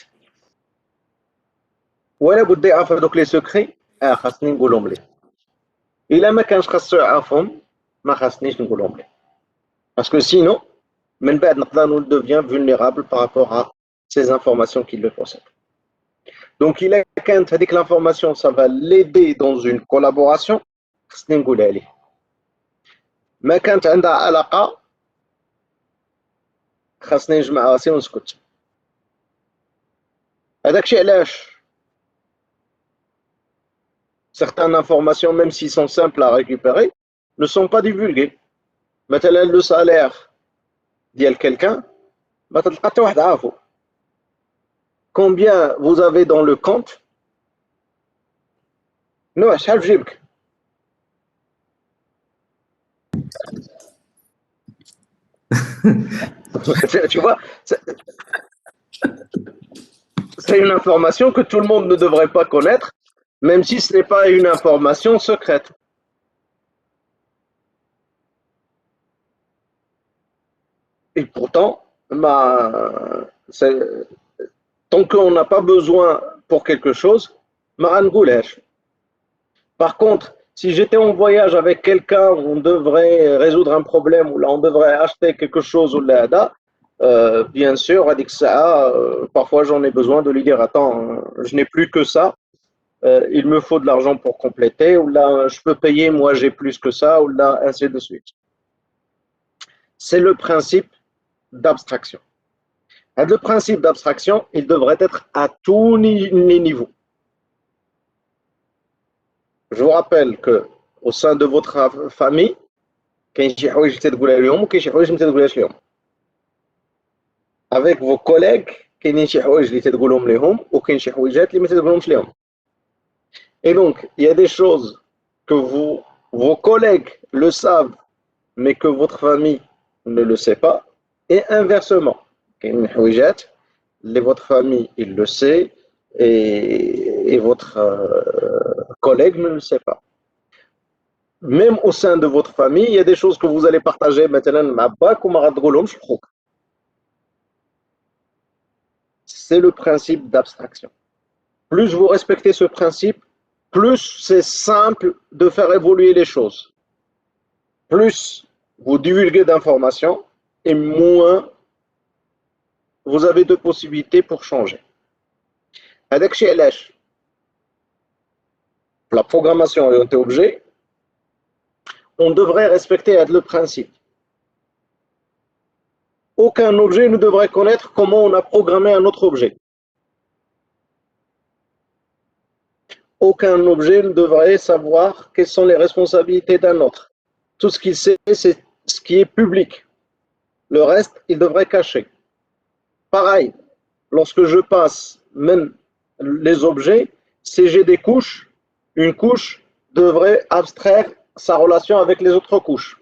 ولا بد يعرف هادوك les secrets خاصني نقولهم ليه. إلا ما كانش خاصو يعرفهم ما خاصنيش نقولهم ليه. Parce que sinon من بعد نقدر on devient vulnérable par rapport à ces informations qu'il le possède. Donc il est كانت هذيك l'information ça va l'aider dans une collaboration خاصني نقولها ليه. ما كانت عندها علاقة خاصني نجمع راسي ونسكت. هذاك الشيء علاش certaines informations, même s'ils sont simples à récupérer, ne sont pas divulguées. مثلا le salaire ديال quelqu'un ما تلقى حتى واحد عارفو. Combien vous avez dans le compte? نوع شحال في جيبك؟ Tu vois, c'est une information que tout le monde ne devrait pas connaître, même si ce n'est pas une information secrète. Et pourtant, tant qu'on n'a pas besoin pour quelque chose, par contre, si j'étais en voyage avec quelqu'un où on devrait résoudre un problème, ou là on devrait acheter quelque chose, ou là, bien sûr, parfois j'en ai besoin de lui dire, attends, je n'ai plus que ça, il me faut de l'argent pour compléter, ou là je peux payer, moi j'ai plus que ça, ou là ainsi de suite. C'est le principe d'abstraction. Le principe d'abstraction, il devrait être à tous les niveaux. Je vous rappelle que au sein de votre famille, avec vos collègues, et donc il y a des choses que vos collègues le savent, mais que votre famille ne le sait pas, et inversement. Votre famille, il le sait, et votre collègue ne le sait pas. Même au sein de votre famille, il y a des choses que vous allez partager maintenant. C'est le principe d'abstraction. Plus vous respectez ce principe, plus c'est simple de faire évoluer les choses. Plus vous divulguez d'informations, et moins vous avez de possibilités pour changer. Avec chez LH, la programmation orientée objet, on devrait respecter le principe. Aucun objet ne devrait connaître comment on a programmé un autre objet. Aucun objet ne devrait savoir quelles sont les responsabilités d'un autre. Tout ce qu'il sait, c'est ce qui est public. Le reste, il devrait cacher. Pareil, lorsque je passe même les objets, si j'ai des couches, une couche devrait abstraire sa relation avec les autres couches.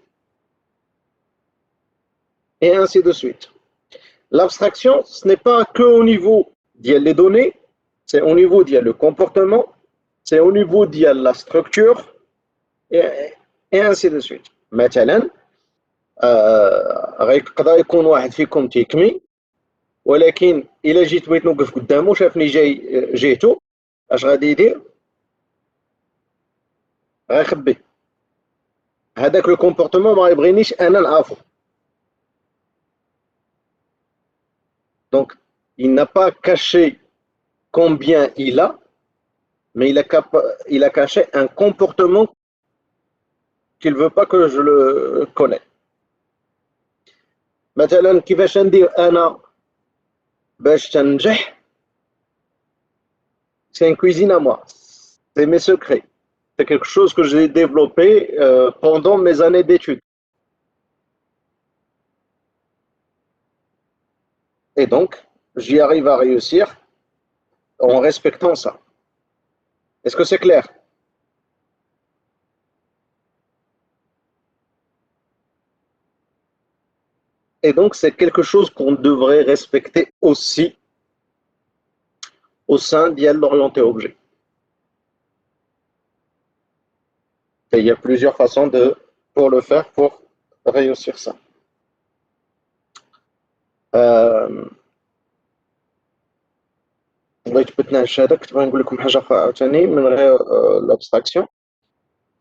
Et ainsi de suite. L'abstraction, ce n'est pas que au niveau des données, c'est au niveau du comportement, c'est au niveau de la structure, et ainsi de suite. مثلا يقدر يكون واحد فيكم تيكمي ولكن الا جيت بغيت نوقف قدامه شافني جيتو اش غادي يدير غيخبي هذاك لو كومبورتمون ما يبغينيش انا نعرفو. Donc il n'a pas caché combien il a, mais il a caché un comportement qu'il ne veut pas que je le connaisse. مثلا كيفاش ندير انا باش تنجح؟ C'est une cuisine à moi, c'est mes secrets, c'est quelque chose que j'ai développé pendant mes années d'études. Et donc, j'y arrive à réussir en respectant ça. Est-ce que c'est clair? Et donc, c'est quelque chose qu'on devrait respecter aussi au sein d'IA l'orienté objet. Et il y a plusieurs façons pour le faire, pour réussir ça. بغيت بتناقش هذا كنت بغي نقول لكم حاجه اخرى عاوتاني من غير l'abstraction.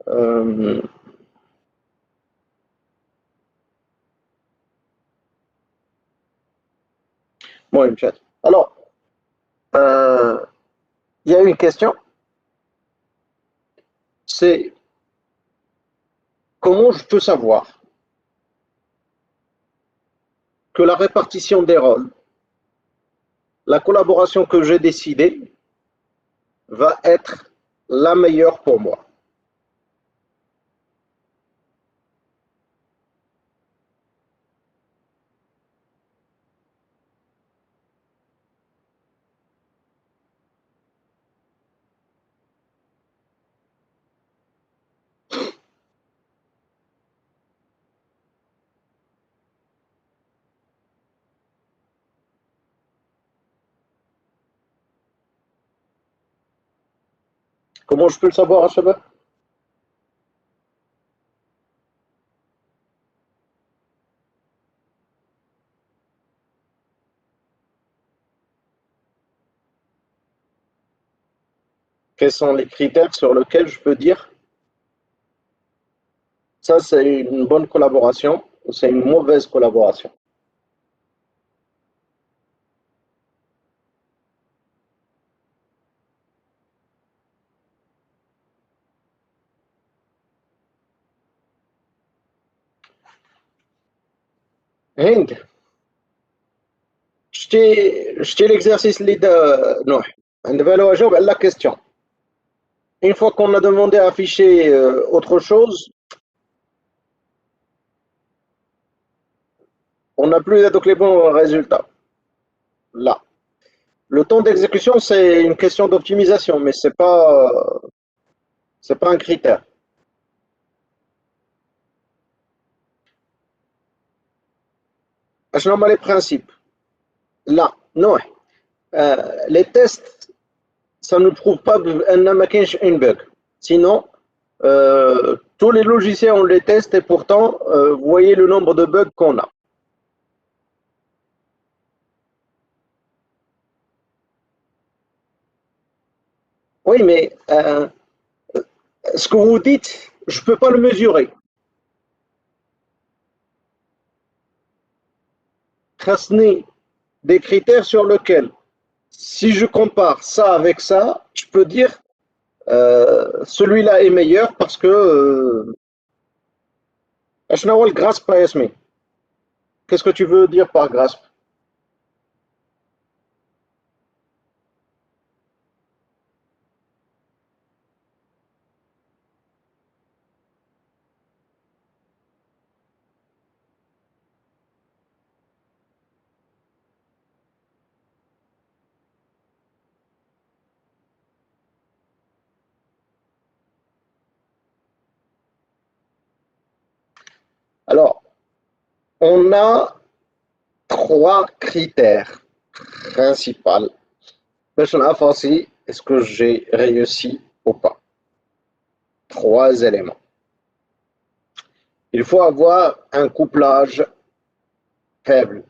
المهم مشات. Alors, il y a une question, c'est comment je peux savoir que la répartition des rôles, la collaboration que j'ai décidée va être la meilleure pour moi. Comment je peux le savoir, Achabab? Quels sont les critères sur lesquels je peux dire ça c'est une bonne collaboration ou c'est une mauvaise collaboration? Hind, je l'exercice leader. Non, on devait aller au à la question. Une fois qu'on a demandé à afficher autre chose, on n'a plus les bons résultats. Là. Le temps d'exécution, c'est une question d'optimisation, mais c'est pas un critère. Je les principes. Là, non. Les tests, ça ne prouve pas un bug. Sinon, tous les logiciels, on les teste et pourtant, vous voyez le nombre de bugs qu'on a. Oui, mais ce que vous dites, je ne peux pas le mesurer. Tracez des critères sur lesquels, si je compare ça avec ça, je peux dire celui-là est meilleur parce que qu'est-ce que tu veux dire par grasp? Alors, on a 3 critères principaux. Est-ce que j'ai réussi ou pas? 3 éléments. Il faut avoir un couplage faible.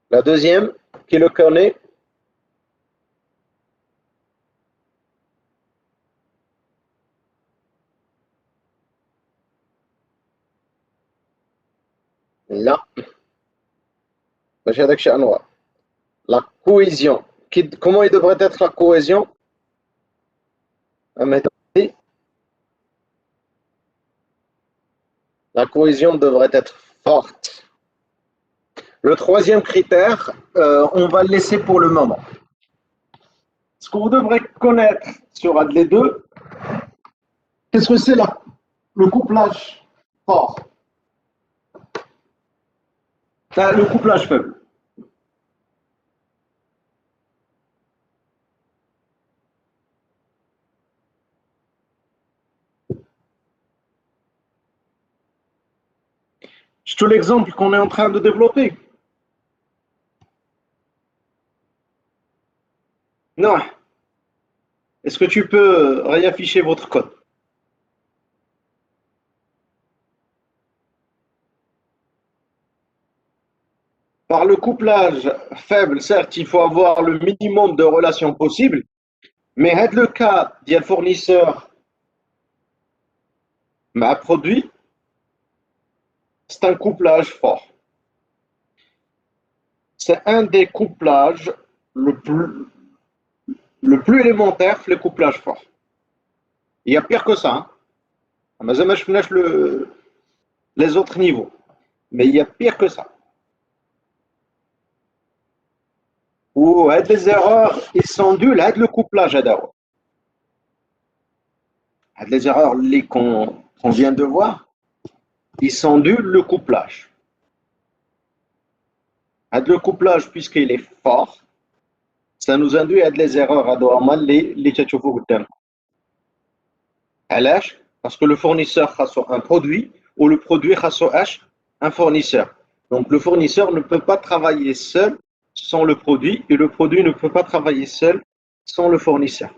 La deuxième, qui le connaît? Là. La cohésion. Comment il devrait être la cohésion? La cohésion devrait être forte. Le troisième critère, on va le laisser pour le moment. Ce que vous devrez connaître sur les deux, qu'est-ce que c'est le couplage fort? Ça, le couplage faible. C'est tout l'exemple qu'on est en train de développer. Non. Est-ce que tu peux réafficher votre code? Par le couplage faible, certes, il faut avoir le minimum de relations possibles, mais le cas d'un fournisseur m'a produit, c'est un couplage fort. C'est un des couplages le plus élémentaire, les couplages forts. Il y a pire que ça. Hein. Mais je finish les autres niveaux. Mais il y a pire que ça. Où les erreurs, ils sont dues, le couplage. Les erreurs qu'on vient de voir, ils sont dus le couplage. Le couplage, puisqu'il est fort, ça nous induit à des erreurs à les parce que le fournisseur a un produit ou le produit a un fournisseur. Donc le fournisseur ne peut pas travailler seul sans le produit et le produit ne peut pas travailler seul sans le fournisseur.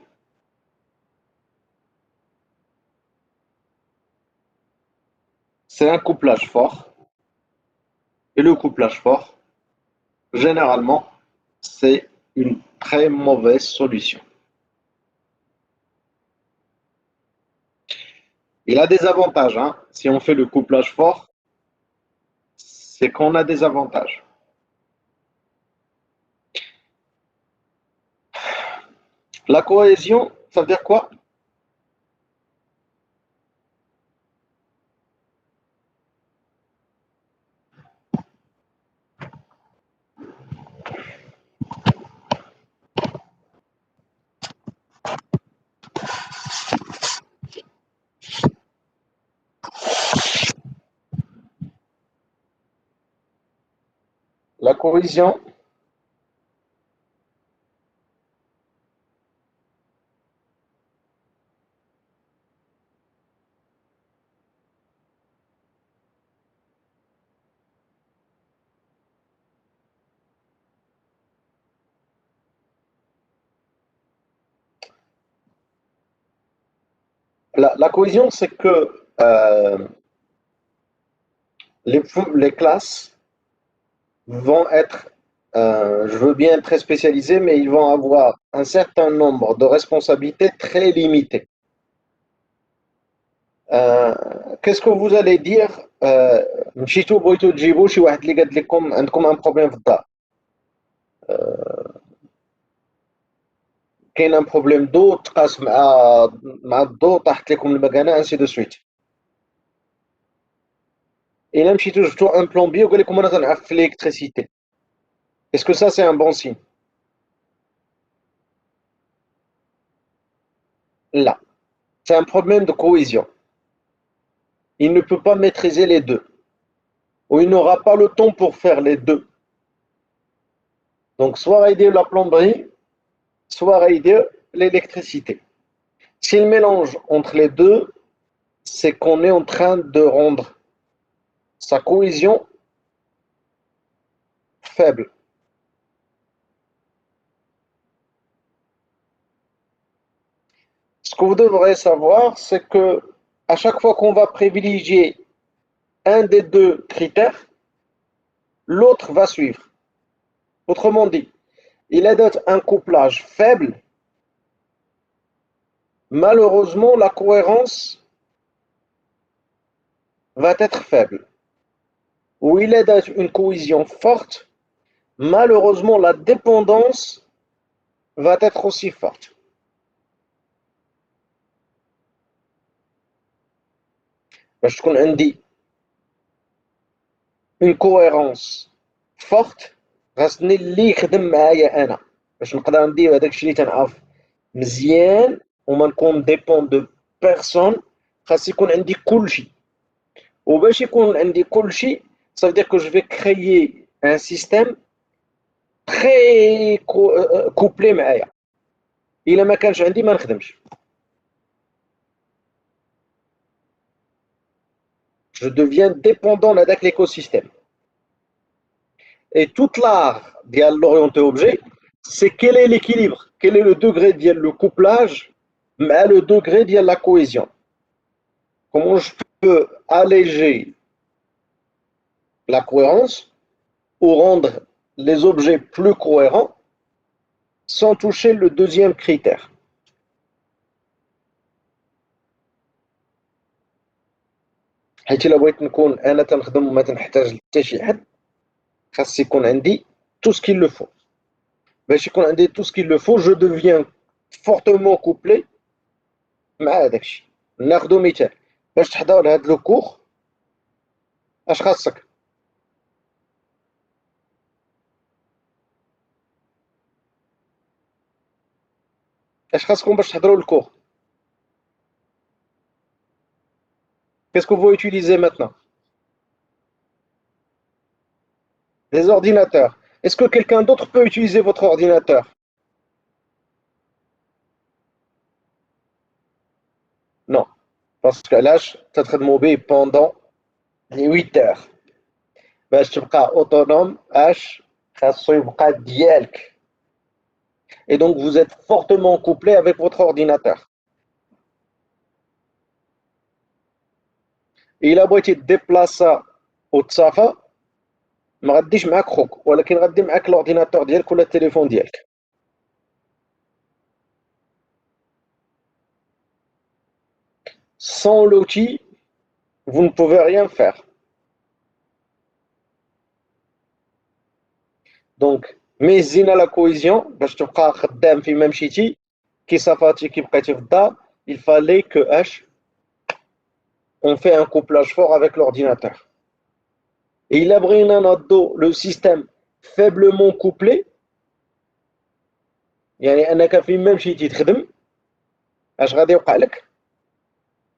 C'est un couplage fort. Et le couplage fort, généralement, c'est une très mauvaise solution. Il a des avantages. Hein. Si on fait le couplage fort, c'est qu'on a des avantages. La cohésion, ça veut dire quoi? La cohésion, la cohésion, c'est que les classes vont être, je veux bien être très spécialisées, mais ils vont avoir un certain nombre de responsabilités très limitées. Qu'est-ce que vous allez dire مشيتوا بغيتوا تجيبوا شي واحد اللي قال لكم عندكم ان بروبليم في الدار كاين ان بروبليم دو تقاس مع الضو طاحت لكم المكانه انسي دو سويت الا مشيتوا جبتوا ان بلومبي وقال لكم انا غنعرف في الالكتريسيتي est-ce que ça c'est un bon signe là c'est un problème de cohésion. Il ne peut pas maîtriser les deux. Ou il n'aura pas le temps pour faire les deux. Donc, soit aider la plomberie, soit aider l'électricité. S'il mélange entre les deux, c'est qu'on est en train de rendre sa cohésion faible. Ce que vous devrez savoir, c'est que à chaque fois qu'on va privilégier un des deux critères, l'autre va suivre. Autrement dit, il a un couplage faible, malheureusement la cohérence va être faible. Ou il a une cohésion forte, malheureusement la dépendance va être aussi forte. باش تكون عندي une cohérence forte خاصني اللي يخدم معايا انا باش نقدر ندير هذاك الشيء اللي تنعرف مزيان وما نكون ديبون دو بيرسون. خاص يكون عندي كل شيء وباش يكون عندي كل شيء ça veut dire que je vais créer un système très couplé معايا. إلا ما كانش عندي ما نخدمش. Je deviens dépendant de l'écosystème. Et toute l'art de l'orienté objet, c'est quel est l'équilibre, quel est le degré de le couplage, mais le degré de la cohésion. Comment je peux alléger la cohérence ou rendre les objets plus cohérents sans toucher le deuxième critère. حيت إلا بغيت نكون أنا تنخدم وما تنحتاج حتى شي حد خاص يكون عندي tout ce qu'il le faut. باش يكون عندي tout ce qu'il le faut, je deviens fortement couplé مع هذاك الشيء. ناخذ مثال باش تحضر هذا لو كور اش خاصك؟ اش خاصكم باش تحضروا الكور؟ Qu'est-ce que vous utilisez maintenant? Les ordinateurs. Est-ce que quelqu'un d'autre peut utiliser votre ordinateur? Non. Parce que là, tu as mobile pendant les 8 heures. باش تبقى autonome, خاصو يبقى ديالك. Et donc, vous êtes fortement couplé avec votre ordinateur. Et إلا بغيتي تديبلاصا وتصافى ما غاديش معاك خوك ولكن غادي معاك الاورديناتور ديالك ولا التليفون ديالك. Sans l'outil, vous ne pouvez rien faire. Donc, مزينا la cohésion باش تبقى خدام فيما مشيتي كي صافاتي كي بقيتي في الدار. Il fallait que on fait un couplage fort avec l'ordinateur. Et il a brinné le système faiblement couplé. يعني أنك فيما مشيتي تخدم اش غادي يوقع لك؟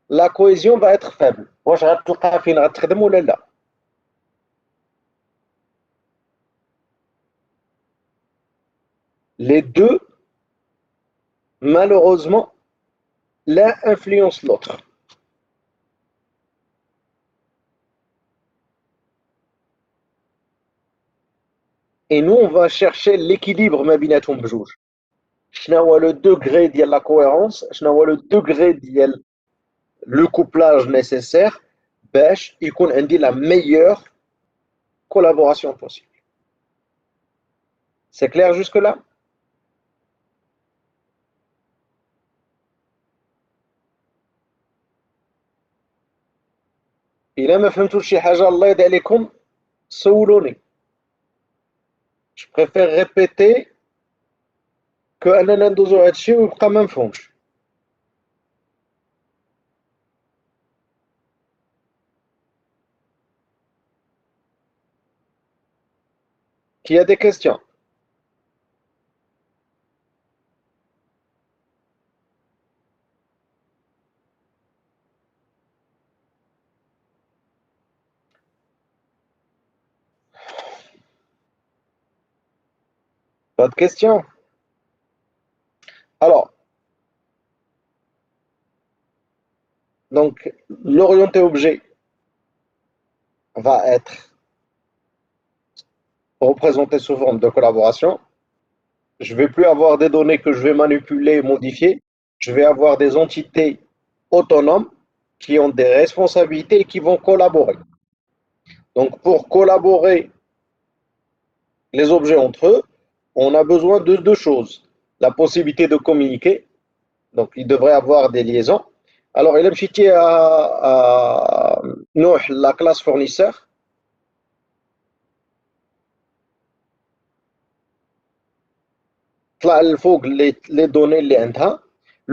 La cohésion va être faible. واش غتلقى فين غتخدم ولا لا؟ Les deux, malheureusement, l'un influence l'autre. Et nous, on va chercher l'équilibre ما بيناتهم بجوج. شنو هو le degré ديال la cohérence, شنو هو le degré ديال le couplage nécessaire باش يكون عندي la meilleure collaboration possible. C'est clair jusque-là? إلا ما فهمتوش شي حاجة الله يرضي عليكم سولوني. Je préfère répéter que أننا ندوزو هادشي ويبقى ما مفهومش. Qui a des questions? Pas de questions? Alors, donc, l'orienté objet va être représenté sous forme de collaboration. Je ne vais plus avoir des données que je vais manipuler et modifier. Je vais avoir des entités autonomes qui ont des responsabilités et qui vont collaborer. Donc, pour collaborer les objets entre eux, on a besoin de deux choses. La possibilité de communiquer. Donc, il devrait avoir des liaisons. Alors, il a mchiti à nous, la classe fournisseur. Les données,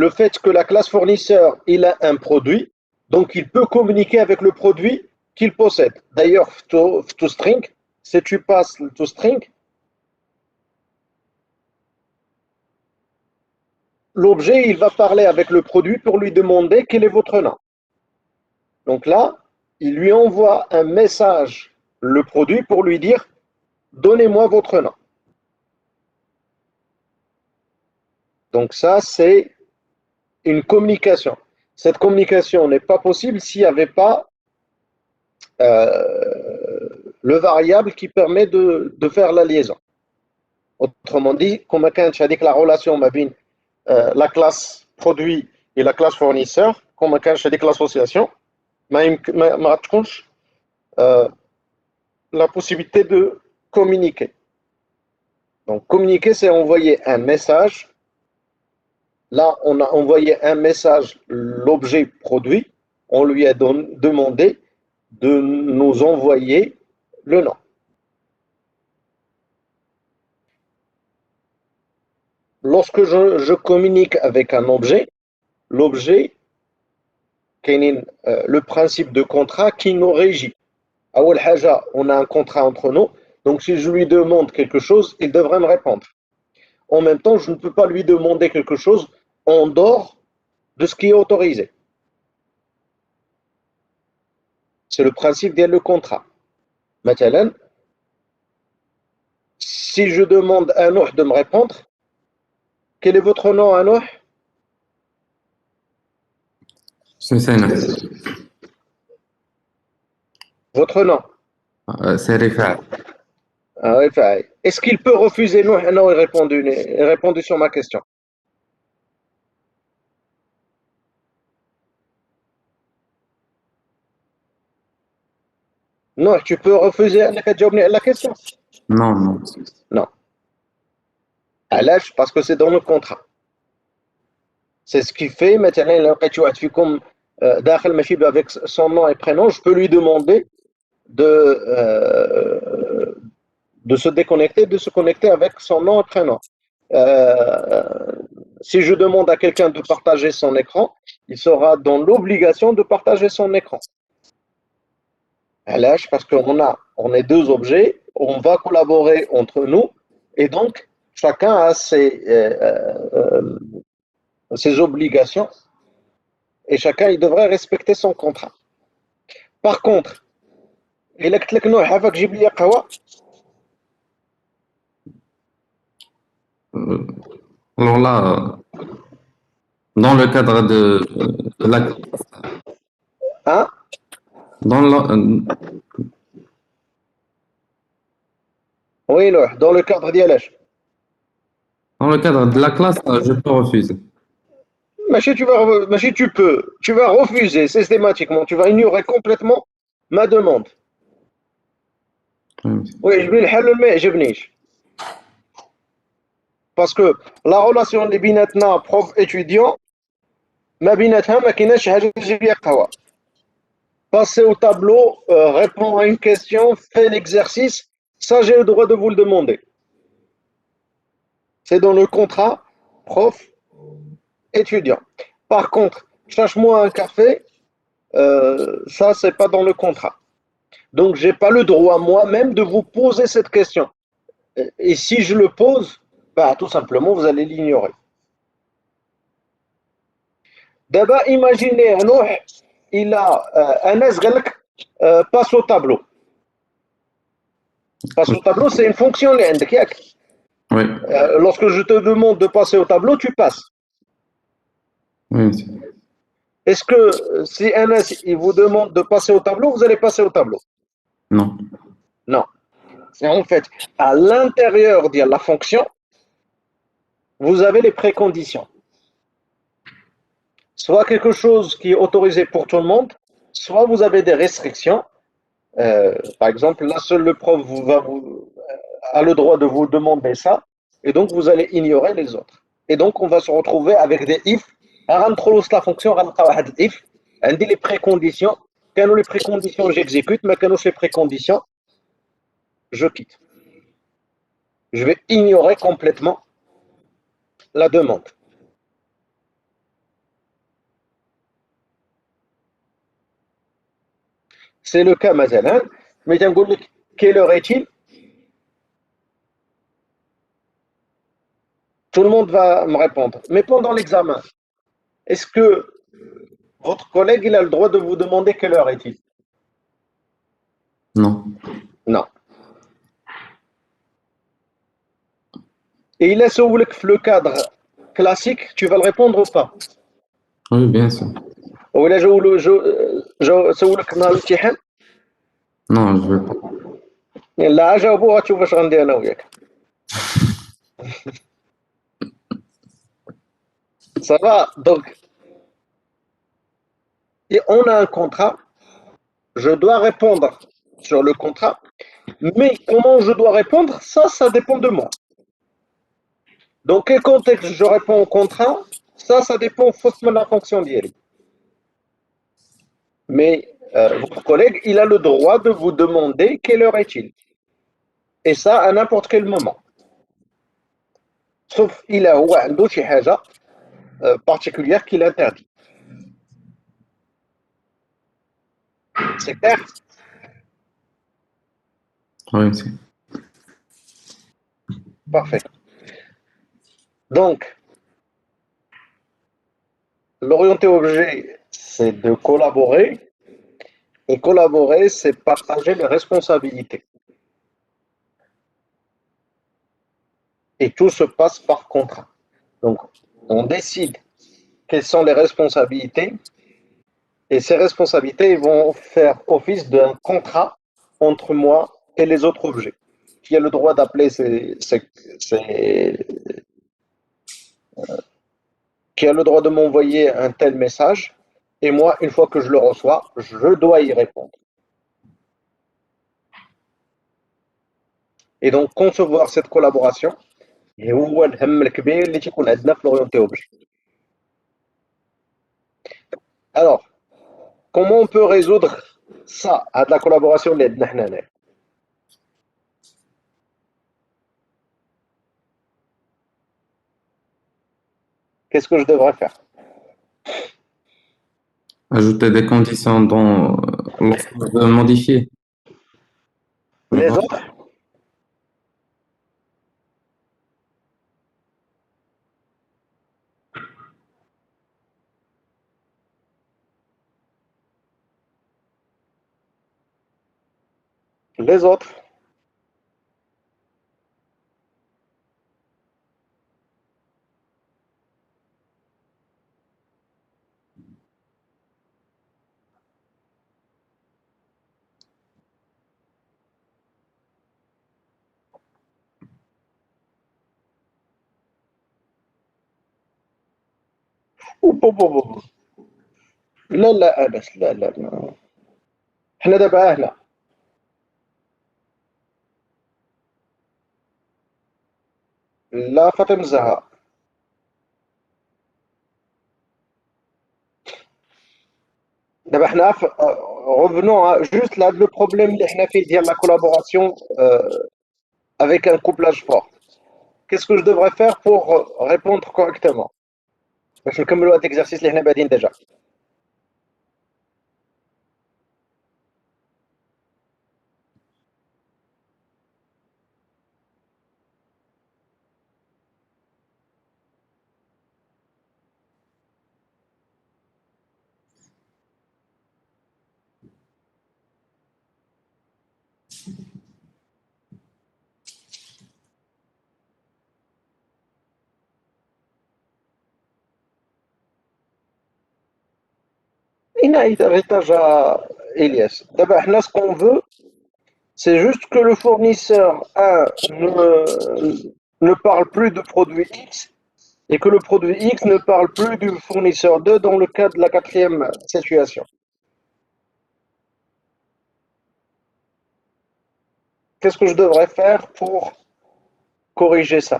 le fait que la classe fournisseur, il a un produit, donc il peut communiquer avec le produit qu'il possède. D'ailleurs, toString, si tu passes le toString, l'objet, il va parler avec le produit pour lui demander quel est votre nom. Donc là, il lui envoie un message, le produit, pour lui dire donnez-moi votre nom. Donc ça, c'est une communication. Cette communication n'est pas possible s'il n'y avait pas le variable qui permet de faire la liaison. Autrement dit, comme quand je dis que la relation entre la classe produit et la classe fournisseur, comme quand je dis que l'association, la possibilité de communiquer. Donc communiquer, c'est envoyer un message. Là, on a envoyé un message, l'objet produit, on lui a demandé de nous envoyer le nom. Lorsque je communique avec un objet, l'objet, le principe de contrat qui nous régit. On a un contrat entre nous, donc si je lui demande quelque chose, il devrait me répondre. En même temps, je ne peux pas lui demander quelque chose en dehors de ce qui est autorisé. C'est le principe de le contrat. Maintenant, si je demande à Nouh de me répondre, quel est votre nom, à Nouh? C'est Sena. Votre nom? C'est Rifa. Est-ce qu'il peut refuser Nouh? Non, il a répondu sur ma question. Non, tu peux refuser la question? Non, non. Non. À l'âge, parce que c'est dans le contrat. C'est ce qui fait, maintenant, comme Dakhel Machib avec son nom et prénom, je peux lui demander de se déconnecter, de se connecter avec son nom et prénom. Si je demande à quelqu'un de partager son écran, il sera dans l'obligation de partager son écran. À l'âge, parce on est deux objets, on va collaborer entre nous, et donc chacun a ses obligations, et chacun il devrait respecter son contrat. Par contre, il قلت لك نوح عافاك جيب لي قهوه. Alors là, dans le cadre de la, Hein? dans la, Oui, Noah, dans le cadre d'ILH. dans le cadre de la classe, je peux refuser. Mais tu vas refuser systématiquement, tu vas ignorer complètement ma demande. Oui, je vais le حل ما يعجبنيش. Parce que la relation اللي بيناتنا prof étudiant ما بيناتها ما كايناش حاجه تجيب لي قهوه. Passer au tableau, répondre à une question, faire l'exercice, ça j'ai le droit de vous le demander. C'est dans le contrat prof-étudiant. Par contre, cherche-moi un café, ça c'est pas dans le contrat. Donc j'ai pas le droit moi-même de vous poser cette question. Et si je le pose, bah, tout simplement vous allez l'ignorer. D'abord, imaginez un Nouh, il a un esgalk, passe au tableau. Passe au tableau, c'est une fonction. Oui. Lorsque je te demande de passer au tableau, tu passes. Oui, monsieur. Est-ce que si un S il vous demande de passer au tableau, vous allez passer au tableau? Non. Non. C'est en fait à l'intérieur de la fonction, vous avez les préconditions. Soit quelque chose qui est autorisé pour tout le monde, soit vous avez des restrictions. Par exemple, là seul le prof a le droit de vous demander ça, et donc vous allez ignorer les autres. Et donc on va se retrouver avec des if. La fonction, if, on dit les préconditions. Quand les préconditions, j'exécute, mais quand les préconditions, je quitte. Je vais ignorer complètement la demande. C'est le cas, Mazalan. Mais quelle heure est-il? Tout le monde va me répondre. Mais pendant l'examen, est-ce que votre collègue il a le droit de vous demander quelle heure est-il? Non. Non. Et il est sur le cadre classique, tu vas le répondre ou pas? Oui, bien sûr. Ou il est sur le canal الامتحان Non, je veux pas. لا جاوبوها تشوف واش غندير انا وياك. Ça va? Donc, et on a un contrat, je dois répondre sur le contrat, mais comment je dois répondre, ça dépend de moi. Dans quel contexte je réponds au contrat, ça dépend de la fonction d'hier. Mais votre collègue, il a le droit de vous demander quelle heure est-il. Et ça, à n'importe quel moment. Sauf il a هو عنده شي حاجة particulière qui l'interdit. C'est clair? Oui, c'est. Parfait. Donc, l'orienté objet, c'est de collaborer. Et collaborer, c'est partager les responsabilités. Et tout se passe par contrat. Donc, on décide quelles sont les responsabilités. Et ces responsabilités vont faire office d'un contrat entre moi et les autres objets. Qui a le droit d'appeler qui a le droit de m'envoyer un tel message. Et moi, une fois que je le reçois, je dois y répondre. Et donc, concevoir cette collaboration, هو الهم الكبير اللي تيكون عندنا في l'orienté objet. Alors, comment on peut résoudre ça à de la collaboration اللي عندنا حنا هنايا؟ Qu'est-ce que je devrais faire? Ajouter des conditions dans lorsque je veux modifier. Les autres? Les autres? أوب أوب أوب أوب. لا لا أنس لا لا لا. احنا دابا هنا لا فاطمة الزهراء دابا حنا revenons juste là le problème اللي حنا فيه ديال la collaboration avec un couplage fort. Qu'est-ce que je devrais faire pour répondre correctement باش نكملوا هذا l'exercice اللي حنا بادين déjà. إنها héritage à Elias. D'abord, ce qu'on veut, c'est juste que le fournisseur 1 ne parle plus de produit X et que le produit X ne parle plus du fournisseur 2 dans le cas de la quatrième situation. Qu'est-ce que je devrais faire pour corriger ça?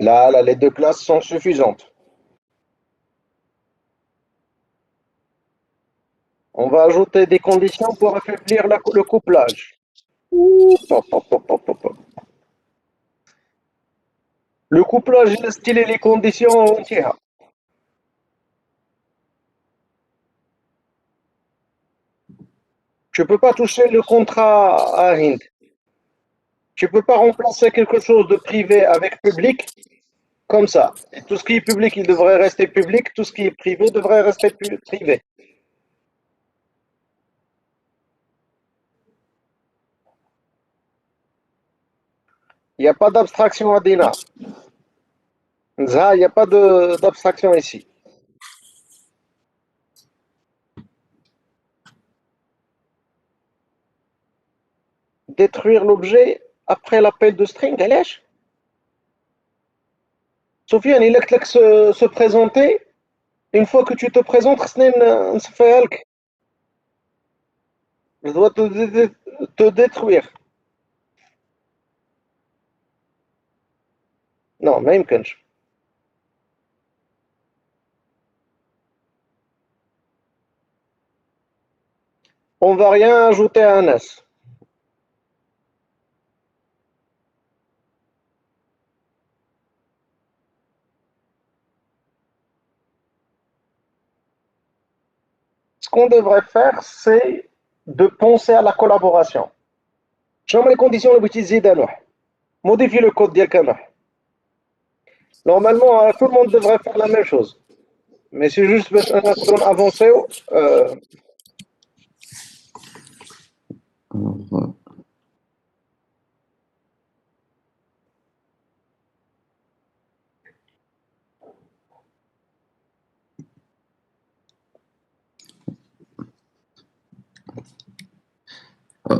Là, les deux classes sont suffisantes. On va ajouter des conditions pour affaiblir le couplage. Pop, pop, pop, pop, pop, pop. Le couplage, il a stylé les conditions entières. Tu peux pas toucher le contrat à Hind. Tu peux pas remplacer quelque chose de privé avec public comme ça. Et tout ce qui est public, il devrait rester public. Tout ce qui est privé devrait rester privé. Il n'y a pas d'abstraction à Dina. Il n'y a pas d'abstraction ici. Détruire l'objet après l'appel de string, allège. Sofiane, il est se présenter. Une fois que tu te présentes, je dois te détruire. Non, même quand on va rien ajouter à un S. Ce qu'on devrait faire, c'est de penser à la collaboration. Change les conditions de utiliser d'un modifie le code d'Yakana. Normalement, tout le monde devrait faire la même chose. Mais c'est juste un action avancé. Alors,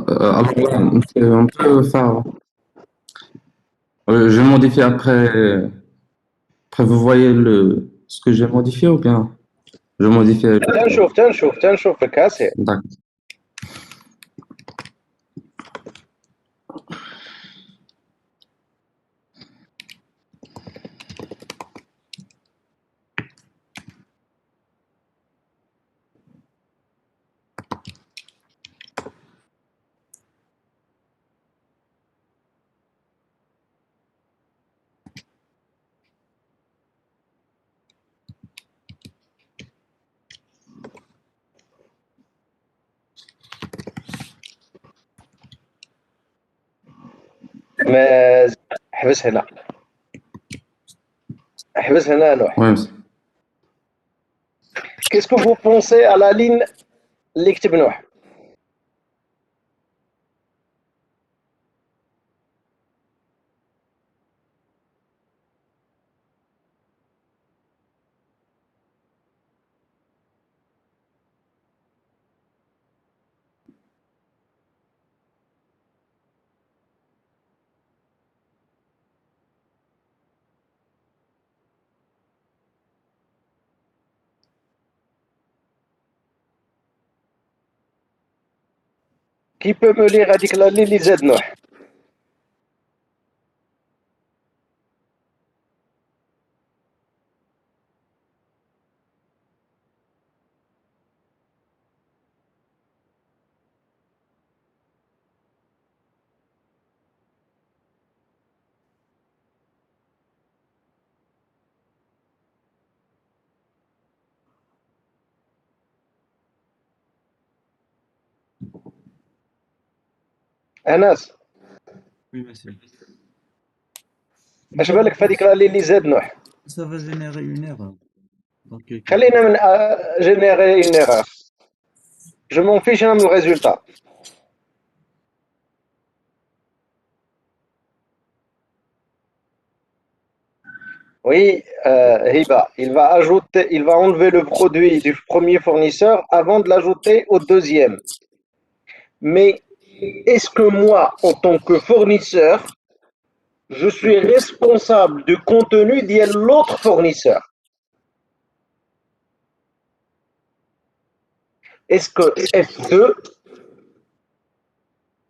alors là, on peut faire. Je modifie après. Après, vous voyez ce que j'ai modifié ou bien je modifie. تنشوف في كاسي. D'accord. Mais حبس هنا. حبس هنا نوح. Ouais, monsieur. Qu'est-ce que vous pensez à la ligne اللي كتب نوح؟ Qui peut me lire هذيك la ligne اللي زاد نوح؟ أنس Oui, monsieur. اش بالك في هذيك la ligne اللي زاد نوح؟ Ça va générer une erreur. Donc, خلينا من générer une erreur. Je m'en fiche من le résultat. Oui, Hiba, il va enlever le produit du premier fournisseur avant de l'ajouter au deuxième. Mais est-ce que moi, en tant que fournisseur, je suis responsable du contenu de l'autre fournisseur? Est-ce que F2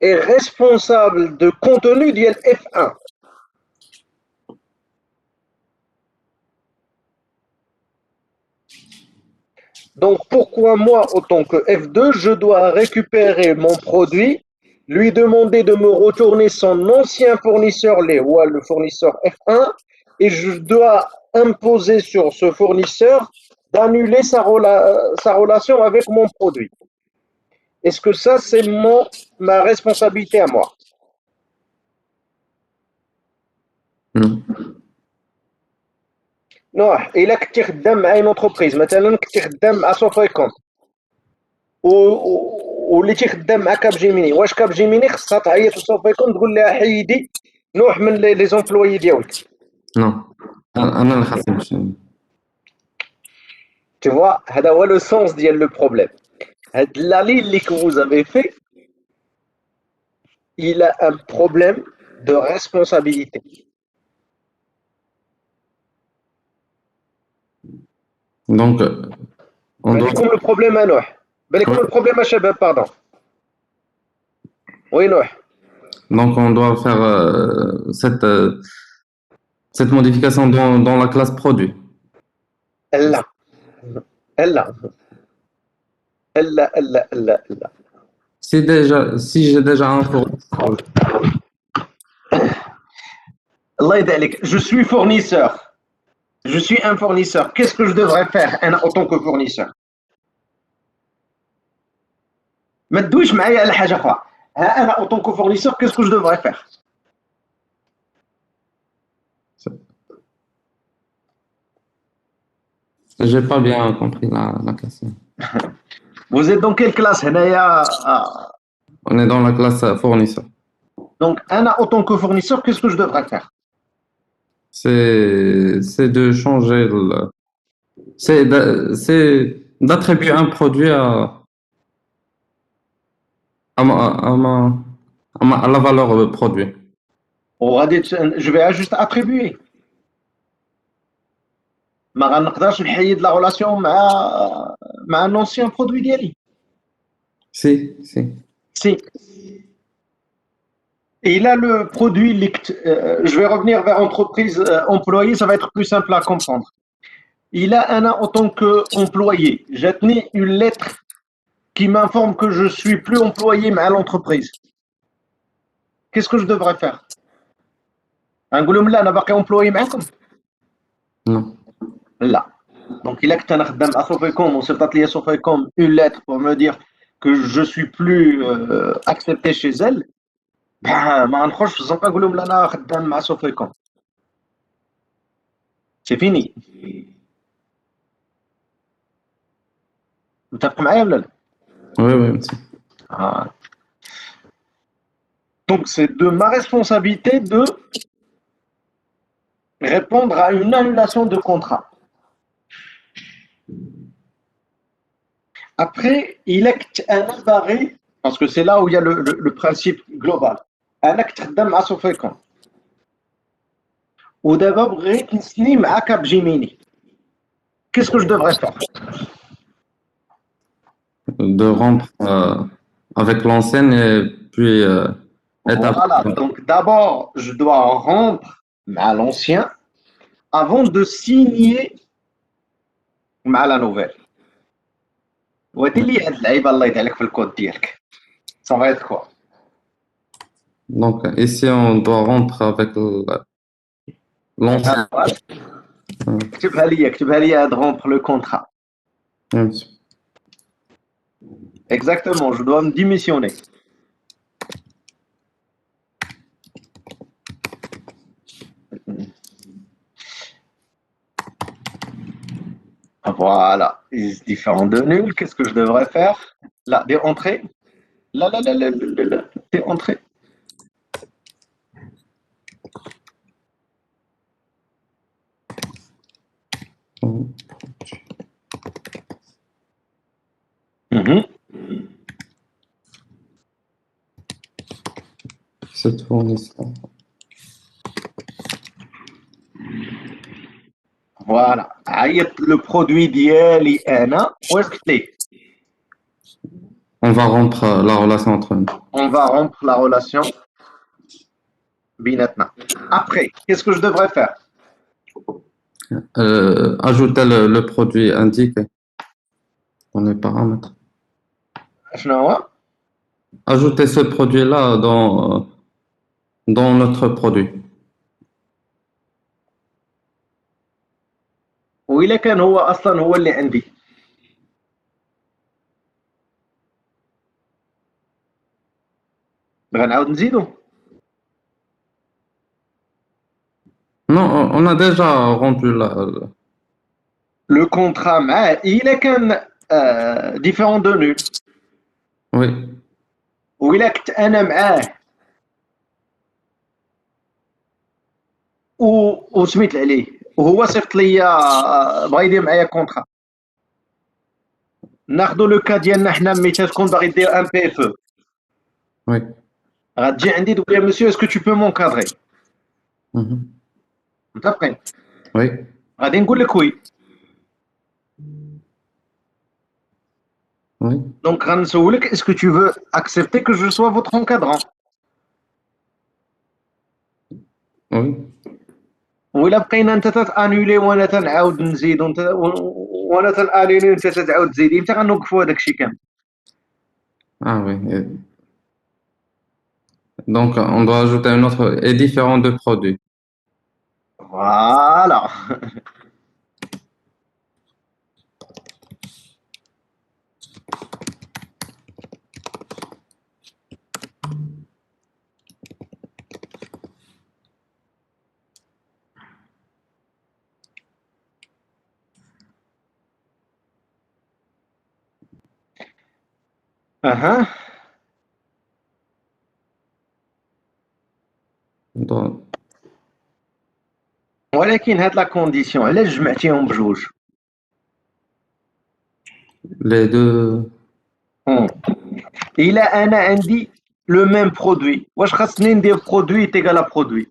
est responsable du contenu de F1? Donc, pourquoi moi, en tant que F2, je dois récupérer mon produit, lui demander de me retourner son ancien fournisseur, ou le fournisseur F1, et je dois imposer sur ce fournisseur d'annuler sa relation avec mon produit. Est-ce que ça, c'est ma responsabilité à moi? Non. نوح الا كنتي خدام مع اون انتربريز مثلا كنتي خدام مع سوفيكون وليتي خدام مع كاب جيميني، واش كاب جيميني خصها تعيط لسوفيكون تقول لها حيدي نوح من لي زومبلويي ديالك؟ Non. أنا اللي خاصني باش Tu vois, هذا هو لو سونس ديال لو بروبليم. هاد la ligne que vous avez fait, il a un problème de responsabilité. Donc, on doit. بالكم البروبليم يا نوح، بالكم البروبليم يا شباب، باردون. وي نوح. Donc, on doit faire cette modification dans la classe produit. لا لا لا لا لا لا. Si j'ai déjà un fournisseur, الله يرضي عليك. Je suis fournisseur. Je suis un fournisseur. Qu'est-ce que je devrais faire أنا en tant que fournisseur؟ ما تدويش معايا على حاجة أخرى. ها أنا en tant que fournisseur, qu'est-ce que je devrais faire؟ j'ai pas bien compris la question. Vous êtes dans quelle classe هنايا؟ On est dans la classe fournisseur. Donc, أنا en tant que fournisseur, qu'est-ce que je devrais faire؟ C'est de changer c'est d'attribuer un produit à la valeur produit. Je vais juste attribuer. ما غنقدرش نحيد لا ريلاسيون مع un ancien produit ديالي. Si. Si. Et là, le produit, je vais revenir vers entreprise employée, ça va être plus simple à comprendre. Il a un an en tant qu'employé. J'ai tenu une lettre qui m'informe que je suis plus employé à l'entreprise. Qu'est-ce que je devrais faire? نقول لهم لا أنا باقي employé معكم؟ Non. لا. Donc il a que أنا خدام à Sofecom, وصيفطت لي Sofecom une lettre pour me dire que je suis plus accepté chez elle. ما نخرجش في الزنقه نقول لهم لا انا خدام مع سوفيكوم. سي فيني. متفق معايا ولا لا؟ Oui, monsieur. Donc c'est de ma responsabilité de répondre à une annulation de contrat. Après, il est un barré, parce que c'est là où il y a le principe global. Un acte خدام مع سوفيكوم. ودابا بغيت نسني مع كاب جيميني. Qu'est-ce que je devrais faire? De rompre avec l'ancienne et puis Voilà, donc d'abord, je dois rompre à l'ancien avant de signer مع la nouvelle. وهذه اللي هاد اللعيبه الله يدعلك في الكود ديالك. Ça va être quoi? Donc, ici, on doit rompre avec l'ancien. اكتبها لي هاد rompre le contrat. Oui, monsieur. Exactement, je dois me démissionner. Voilà, is différent de nul. Qu'est-ce que je devrais faire? Là, des entrées. Là, des entrées. Cette fournisseur. Voilà. عيط le produit ديالي أنا. Où est-ce que t'es? On va rompre la relation entre nous. On va rompre la relation. بيناتنا. Après, qu'est-ce que je devrais faire? Ajouter le produit indiqué dans les paramètres. شنو هو؟ Ajouter ce produit-là dans notre produit. وإلا كان هو أصلا هو اللي عندي. غنعاود نزيدو. Non, on a déjà rompu Le contrat معاه إلا كان différent de nul oui, وإلا كنت أنا معاه وسميت عليه وهو صيفط لي بغا يدير معايا كونطرا، ناخذوا لو كا ديالنا حنا ملي تكون باغي دير ان بي اف او، oui. غتجي عندي تقول لي مسيو اسكو تو بو مونكادري، Mhm. متفقين؟ Oui, غادي نقول لك وي. oui, دونك غنسولك اسكو تو فو اكسبتي كو جو سوا فوتر انكادرون، oui. وإلا بقينا أنت تانولي وأنا تنعاود نزيد وأنا تنانولي وأنت تعاود تزيدي، متى غنوقفوا هذاك الشيء كامل؟ Ah oui. Donc, on doit ajouter un autre et différent de produit. فوالا. اها Donc, ولكن هاد لا كونديسيون علاش جمعتيهم بجوج؟ les deux, إلا أنا عندي لو ميم برودوي، واش خاصني ندير برودوي تيغال برودوي؟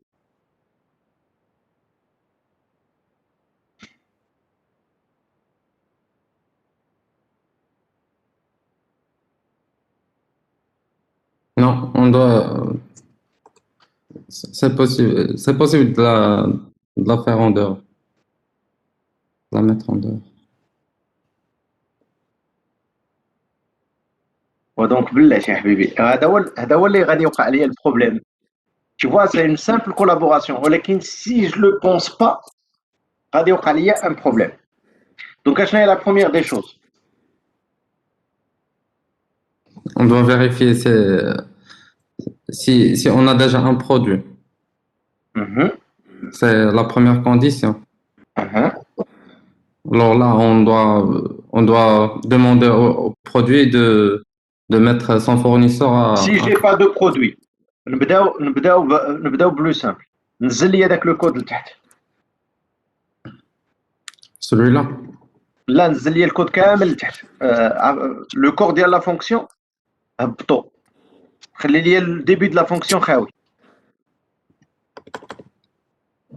non, on doit, c'est possible de la faire en dehors, de la mettre en dehors. ودونك بلاتي يا حبيبي، هذا هو اللي غادي يوقع لي البروبليم. Tu vois, c'est une simple collaboration, ولكن si je le pense pas غادي يوقع لي un problème. Donc اشنا هي la première des choses؟ On doit vérifier si on a déjà un produit. Mhm, C'est la première condition. mhm. Alors là, on doit demander au produit de mettre son fournisseur Si j'ai pas de produit، نبداو بلو سامبل، نزل لي هذاك لو كود لتحت. celui-là. لا نزل لي الكود كامل لتحت، لو كور ديال لا فونكسيون هبطو، خلي لي الديبي د لا فونكسيون خاوي.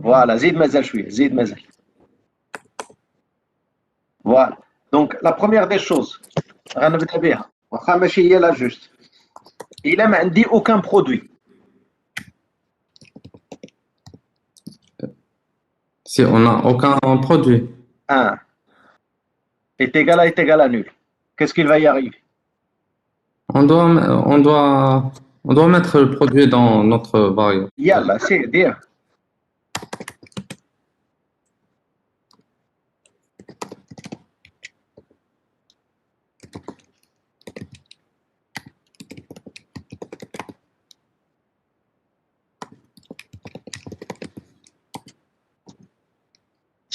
فوالا زيد مازال شويه، زيد مازال. فوالا دونك لا بروميير دي شوز غنبدا بها، واخا ماشي هي لا جوست. الا ما عندي اوكان برودوي، Si on n'a aucun produit, ان est égal à nul، qu'est-ce qu'il va y arriver؟ on doit mettre le produit dans notre variable. يلا سير دير.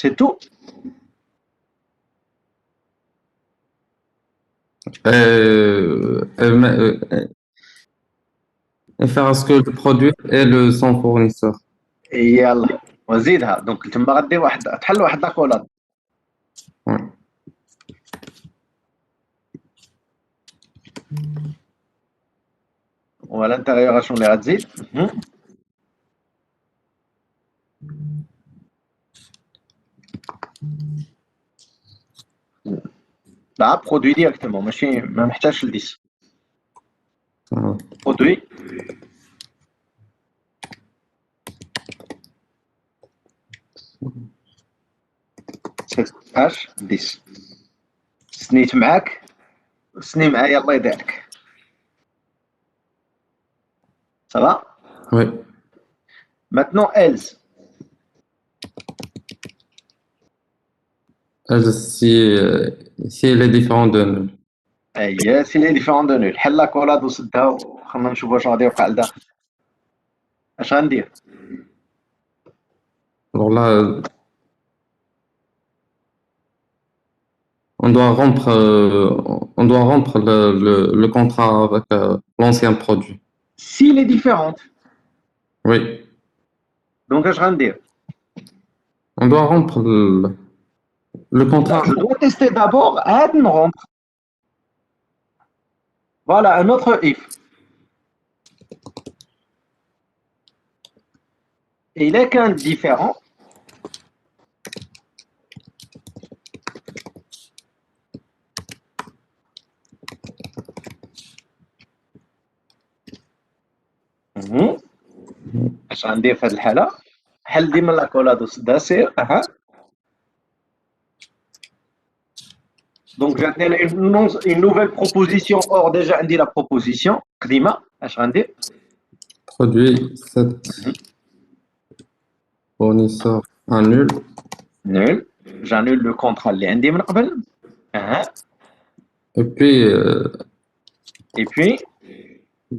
C'est tout. Et faire à ce que le produit est son fournisseur. يلا وزيدها، دونك تما غدير واحد، تحل واحد لاكولاد. Ouais. ولا انتيغيور شنو اللي غتزيد؟ لا برودوي ديريكتومون، ماشي ما محتاجش لديس. Voilà. برودوي اش ديس. سنيت معاك، سني معايا الله يديرك. صافا. Oui. Maintenant else. Si elle est différente de nul. هي سي لي ديفيرون دو نول، حل لاكولاد وسدها وخلنا نشوفوا واش غادي يوقع لداخل. اش غندير؟ Alors là, on doit rompre le contrat avec l'ancien produit. S'il est différent, Oui, donc je vais dire. on doit rompre le contrat. Je dois tester d'abord à rompre. Voilà, un autre if. Et il est qu'un différent. اش غندير في هذه الحاله حل ديما لاكولادوس داسير دونك جاتني une nouvelle proposition or déjà عندي la proposition قديمه اش غندير Produit 7 fournisseur annule. nul j'annule le contrat اللي عندي من قبل Et puis, et puis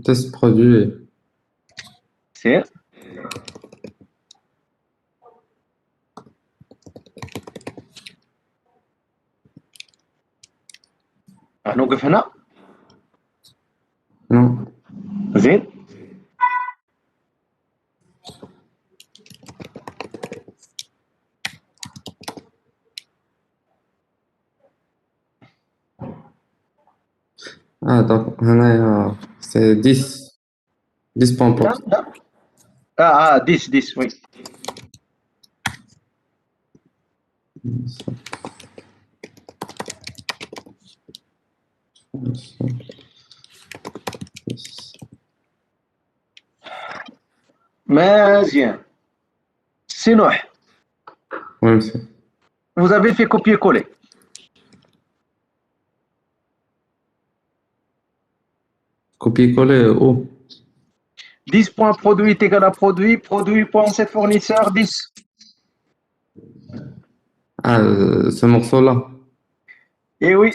test produit. سير نوقف هنا Non. زين Ah, d'accord. C'est 10. 10 points pour. لا 10 oui مزيان سي نوح Oui, monsieur. vous avez fait copier-coller Copier-coller. Oh. 10 points produit est égal à produit, produit point 7 fournisseur 10 Ah, ce morceau-là. اي وي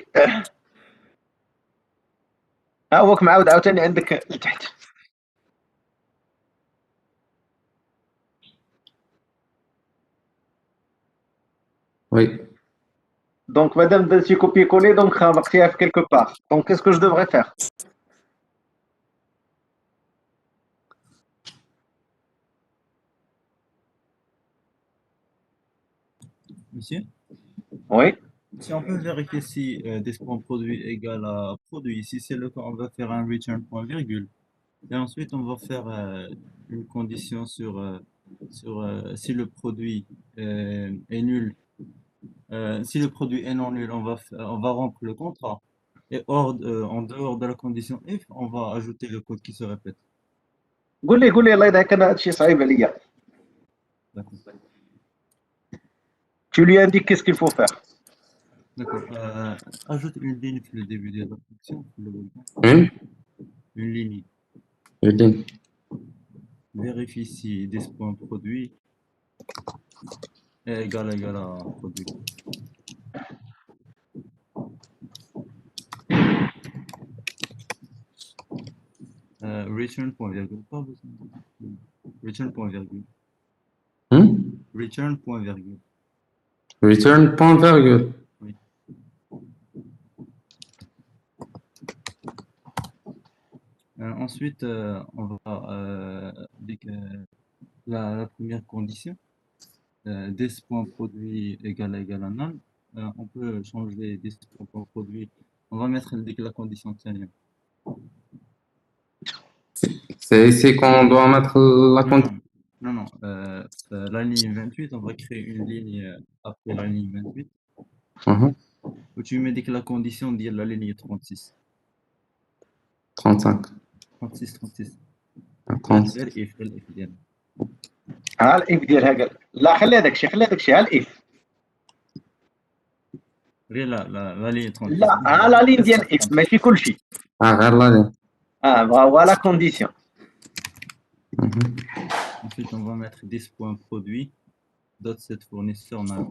ها هوك معاود عاوتاني عندك لتحت Oui. Donc, madame درتي copier-coller, donc خبقتيها في quelque part. Donc, qu'est-ce que je devrais faire? Monsieur, Oui. si on peut vérifier si discount produit égal à produit, si c'est le cas, on va faire un return point virgule. Et ensuite, on va faire une condition sur si le produit est nul. Si le produit est non nul, on va rompre le contrat. Et en dehors de la condition if, on va ajouter le code qui se répète. قول لي الله يضحك انا هادشي صعيب عليا. D'accord. Tu lui indiques qu'est-ce qu'il faut faire. D'accord. Ajoute une ligne pour le début de la fonction. Une? Une ligne. Une ligne. Vérifie si discount produit est égal à produit. Return point virgule. Pas besoin de- Return point virgule. Return point virgule. Return point virgule. Oui. Ensuite, on va dès que la première condition, this point produit égal à null. On peut changer this point produit. On va mettre dès que la condition tient. C'est ici qu'on doit mettre la Non, condition. non, non. La ligne 28, on va créer une ligne après la ligne 28 où tu mets dès que la condition dit la ligne 36. 35. 36, 36. 36. غير if الاف ديالها. ها الاف ديالها قال لا خلي هذاك الشيء ها الاف غير la ligne 36. لا ها لا لين ديال اف ماشي كلشي Ah, غير la ligne. فوالا كونديسيون. Ensuite, on va mettre 10 points produit dot set fournisseur null.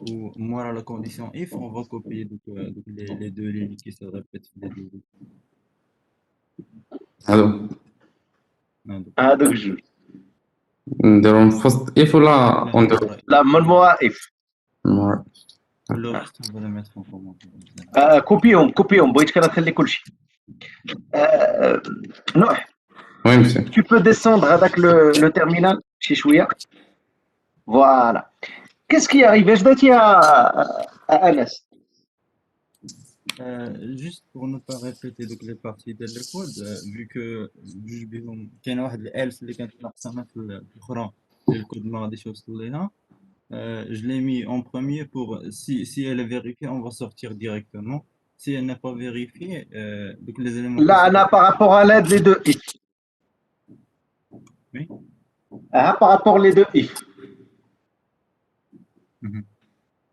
Ou ou moi la condition if, on va copier donc les deux lignes qui se répètent les deux lignes. Alors, Donc, هذوك الجوج. نديرهم في وسط if ولا لا، نديرو مرة لا مجموعة if. le reste, on va le mettre en commentaire. كوبيهم بغيتك انا نخلي كل شيء. نوح Oui, monsieur. tu peux descendre avec le terminal شي شوية. Voilà. Qu'est-ce qui arrive اش درتي à Anas؟ Juste pour ne pas répéter donc les parties de le code, vu que جوج بيهم كاين واحد الالف اللي كانت ناقصه في الاخرى اللي الكود ما غاديش يوصل ليها. Je l'ai mis en premier pour si elle est vérifiée, on va sortir directement. Si elle n'est pas vérifiée, donc les éléments qui لا sont انا par rapport à l'aide les deux if. Oui. par rapport les deux if. Mhm.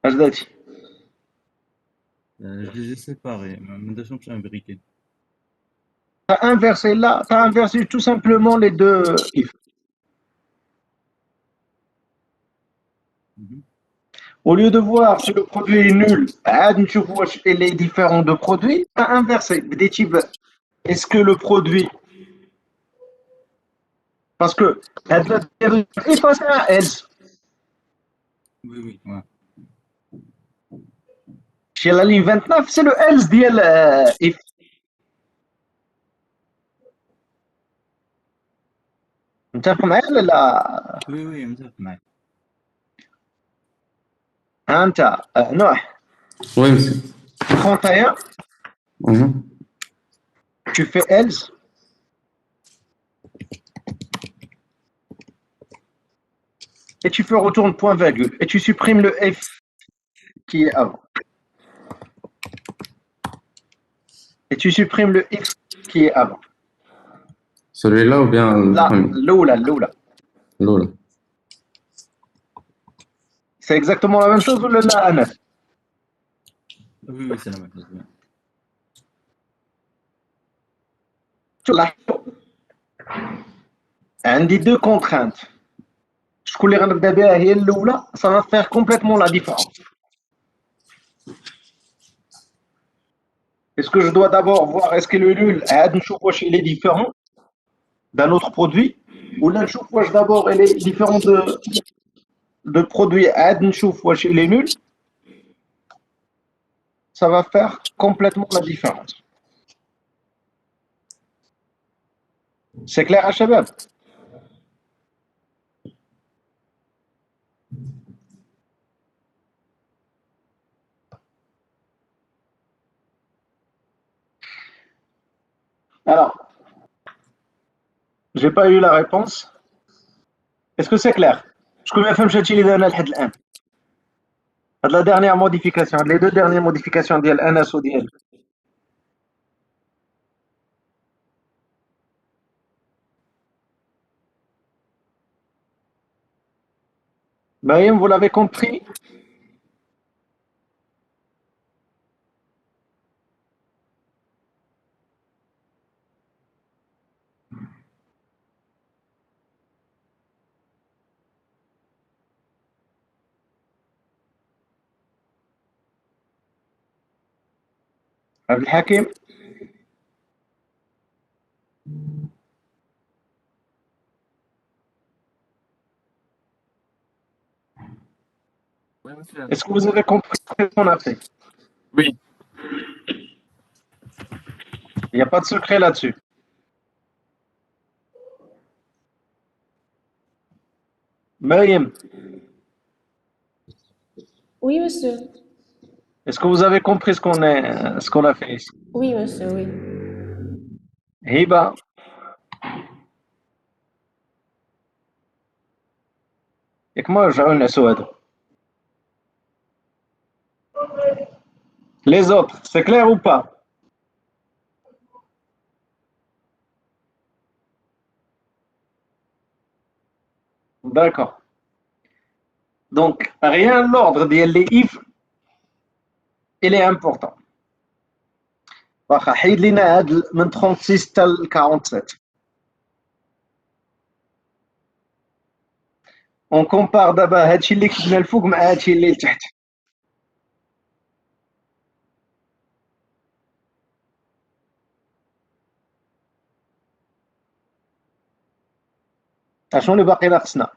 اش درتي؟ Je les ai séparés, ما درتش باش imbriquer. T'as inversé là, t'as inversé tout simplement les deux if. Mhm. Au lieu de voir si le produit est nul, عاد نشوف واش il est différent de produit, t'as inversé. بديتي est-ce que le produit parce que if c'est un else Oui, ouais. chez la ligne 29 c'est le else ديال if. متفق معايا ولا لا؟ Oui, متفق معاك. انت نوح Oui, monsieur. 31 Mhm. tu fais else et tu fais retourne point virgule et tu supprimes le f qui est avant et tu supprimes le x qui est avant. Celui-là ou bien le Là, premier? l'oula. L'autre. C'est exactement la même chose ou là, Anas? Oui, c'est la même chose. Ouais. لاحظوا عندي deux contraintes. شكون اللي غنبدا بها هي الاولى ça va faire complètement la différence. Est-ce que je dois d'abord voir est-ce que le nul عاد نشوف واش il est différent d'un autre produit ou là نشوف واش d'abord il est différent de produit عاد نشوف واش il est nul. Ça va faire complètement la différence. C'est clair à Shabab? Alors, j'ai pas eu la réponse. Est-ce que c'est clair? شكون ما فهمش هادشي اللي درنا لحد الآن؟ هاد la dernière modification, les deux dernières modifications ديال أنس وديال Mariam, vous l'avez compris? Abdel Hakim? Oui, monsieur. Est-ce que vous avez compris ce qu'on a fait? Oui. Il n'y a pas de secret là-dessus. Mariam, Oui, monsieur. est-ce que vous avez compris ce qu'on a fait ici? Oui, monsieur, oui. Hiba, et que moi, j'ai un SOAD. Les autres, c'est clair ou pas? D'accord. Donc, rien l'ordre des if, il est important. واخا حيد لينا هاد من 36 حتى ل 47. On compare دابا هادشي اللي كتبنا الفوق مع هادشي اللي لتحت. اشنو اللي باقي ناقصنا؟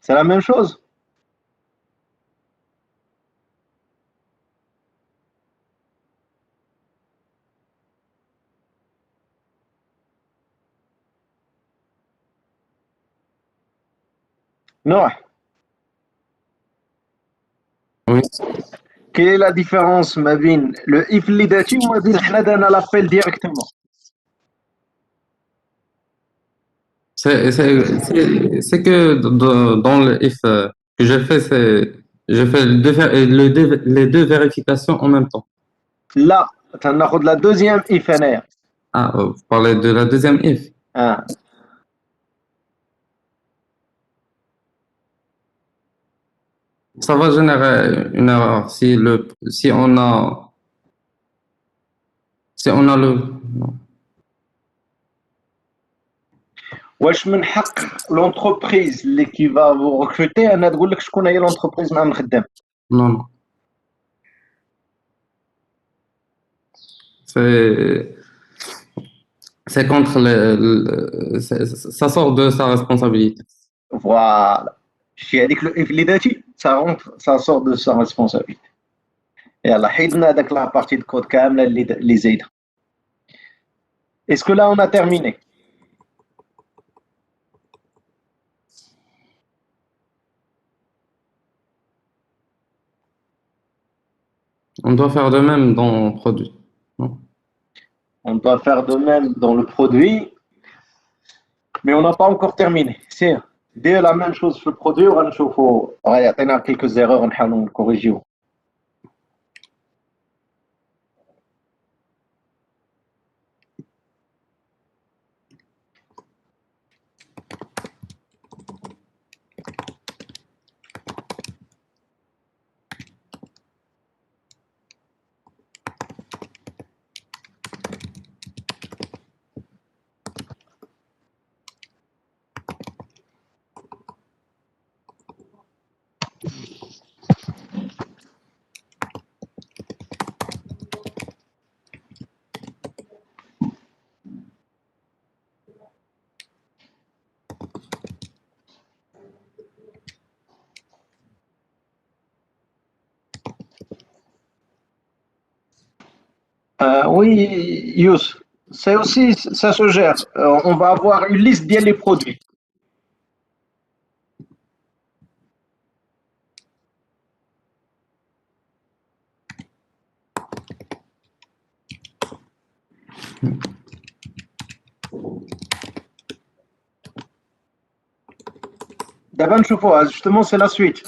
سي لا ميم شوز. نوح، Oui, quelle est la différence ما بين لو if اللي داتي وما بين حنا درنا لابيل ديريكتومون؟ c'est que dans le if que je fais, je fais les deux vérifications en même temps. لا، تناخذ لا دوزيام if انايا. Ah, vous parlez de la deuxième if. اه Ça va générer une erreur si on a le, non, واش من حق لونتربريز اللي كي فا فو ريكروتي انا تقول لك شكون هي لونتربريز مع الخدام؟ non, non. C'est, c'est contre ça sort de sa responsabilité. فوالا، شتي هذيك لو if اللي داتي سا سور دو سا ريسبونسابيلتي. يلا حيدنا هذاك لا بارتي دو كود كامله اللي زايده. اسكو لا اون ا تيرميني؟ On doit faire de même dans produit. Non. On doit faire de même dans le produit, mais on n'a pas encore terminé. C'est dès la même chose sur le produit, on va نشوفوا يعطينا quelques erreurs نحاولوا نكوريجيو. Oui, Yous, c'est aussi, ça se gère. On va avoir une liste bien les produits. D'abord, نشوفوها justement, c'est la suite.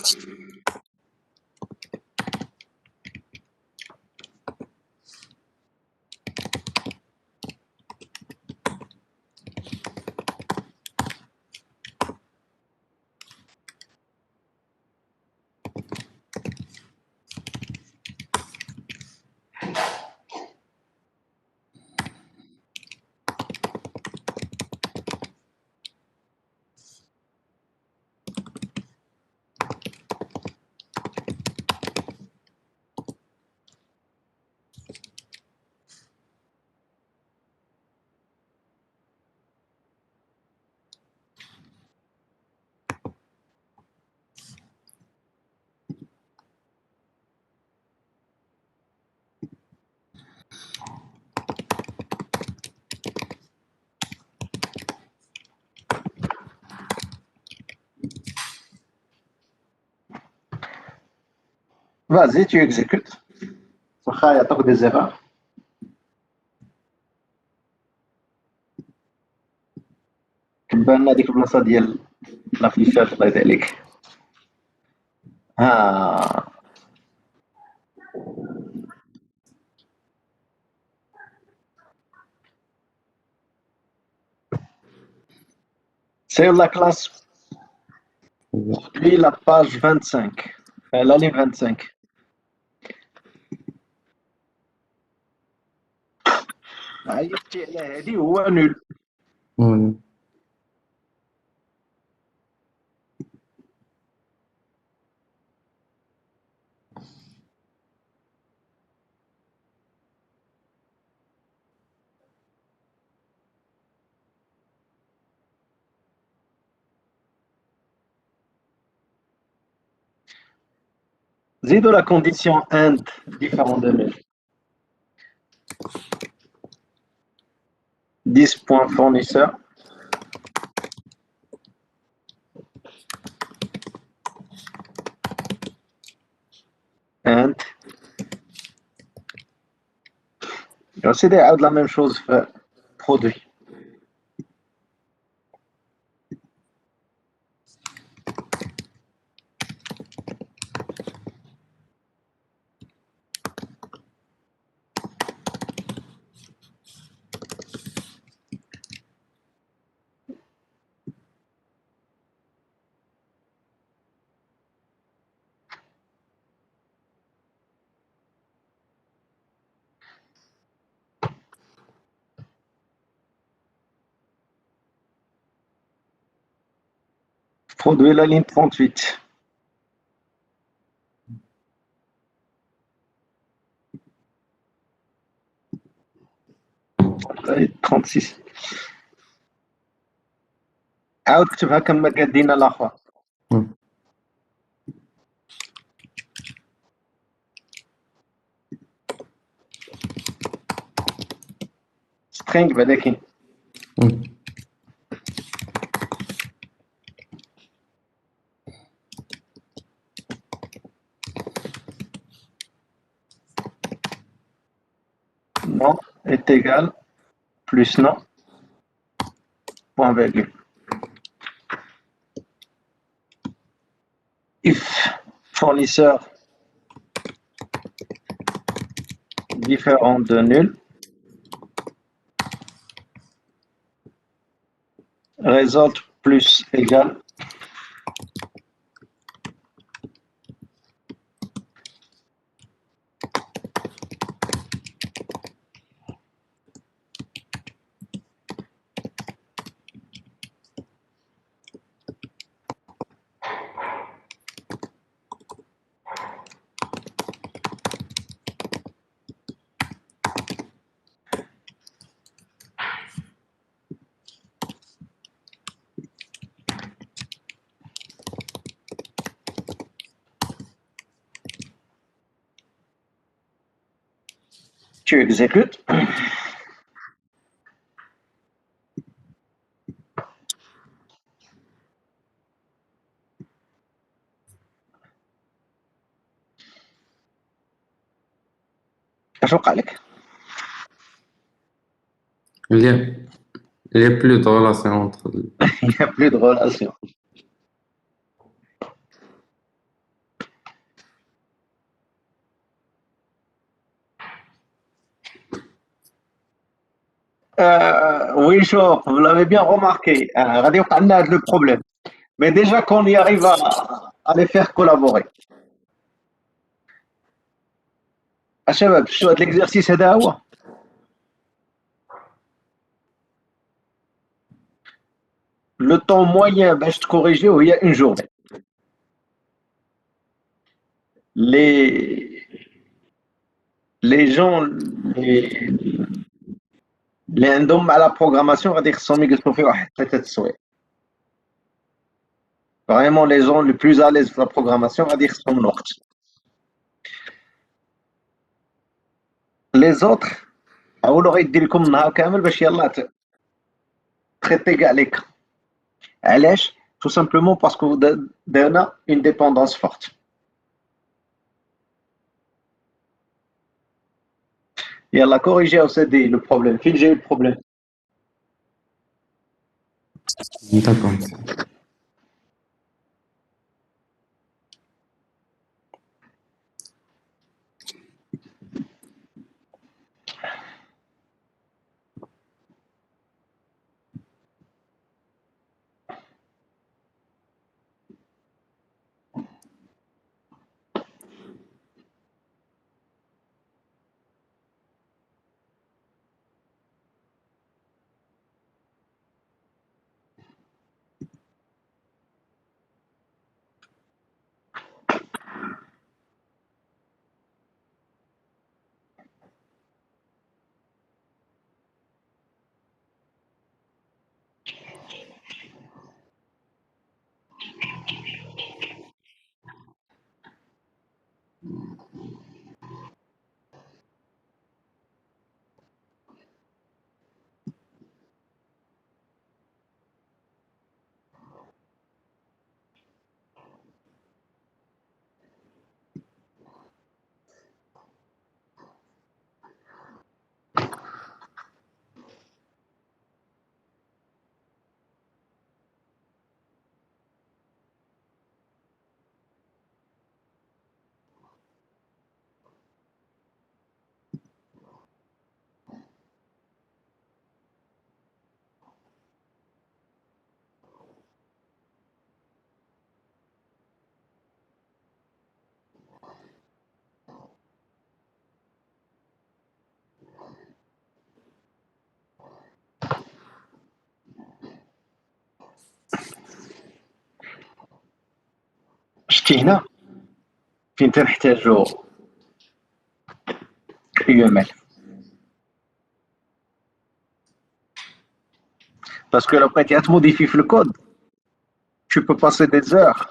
Vas-y, tu exécutes. واخا يعطوك des erreurs. كنبان هذيك البلاصه ديال لافيشاج الله يرضي عليك. ها c'est la classe produit, la page 25. La ligne 25. عيطتي على هذه هو نول. Oui. زيدوا la condition and différent de 1000. 10 points fournisseur. And. Et aussi, il y a de la même chose, produit. Produit la ligne 38. 36. عاود كتبها كما قادينا الاخر. string بعدا كاين. Non est égal plus non point virgule. If fournisseur différent de nul, result plus égal tu exécutes. اش وقع لك؟ Il y a plus de relation entre. Il n'y a plus de relation. Oui, chaud, vous l'avez bien remarqué. غادي يوقع لنا هذا le problème. Mais déjà qu'on y arrive à les faire collaborer. شباب شو هذا l'exercice هذا هو. Le temps moyen باش تكوريجي هي une journée. Les gens اللي عندهم مع لا بروغراماسيون غادي خصهم يجلسوا فيه واحد 3 سوايع. Vraiment les gens les plus à l'aise في la programmation غادي يخصهم الوقت. Les autres هو غيدي لكم النهار كامل باش يلا تريتي كاع لي كا. علاش؟ tout simplement parce que دارنا une dépendance forte. يلا corriger au CD le problème. Fil j'ai eu le problème. D'accord. شتي هنا فين تنحتاجو UML parce que après tu modifies le code tu peux passer des heures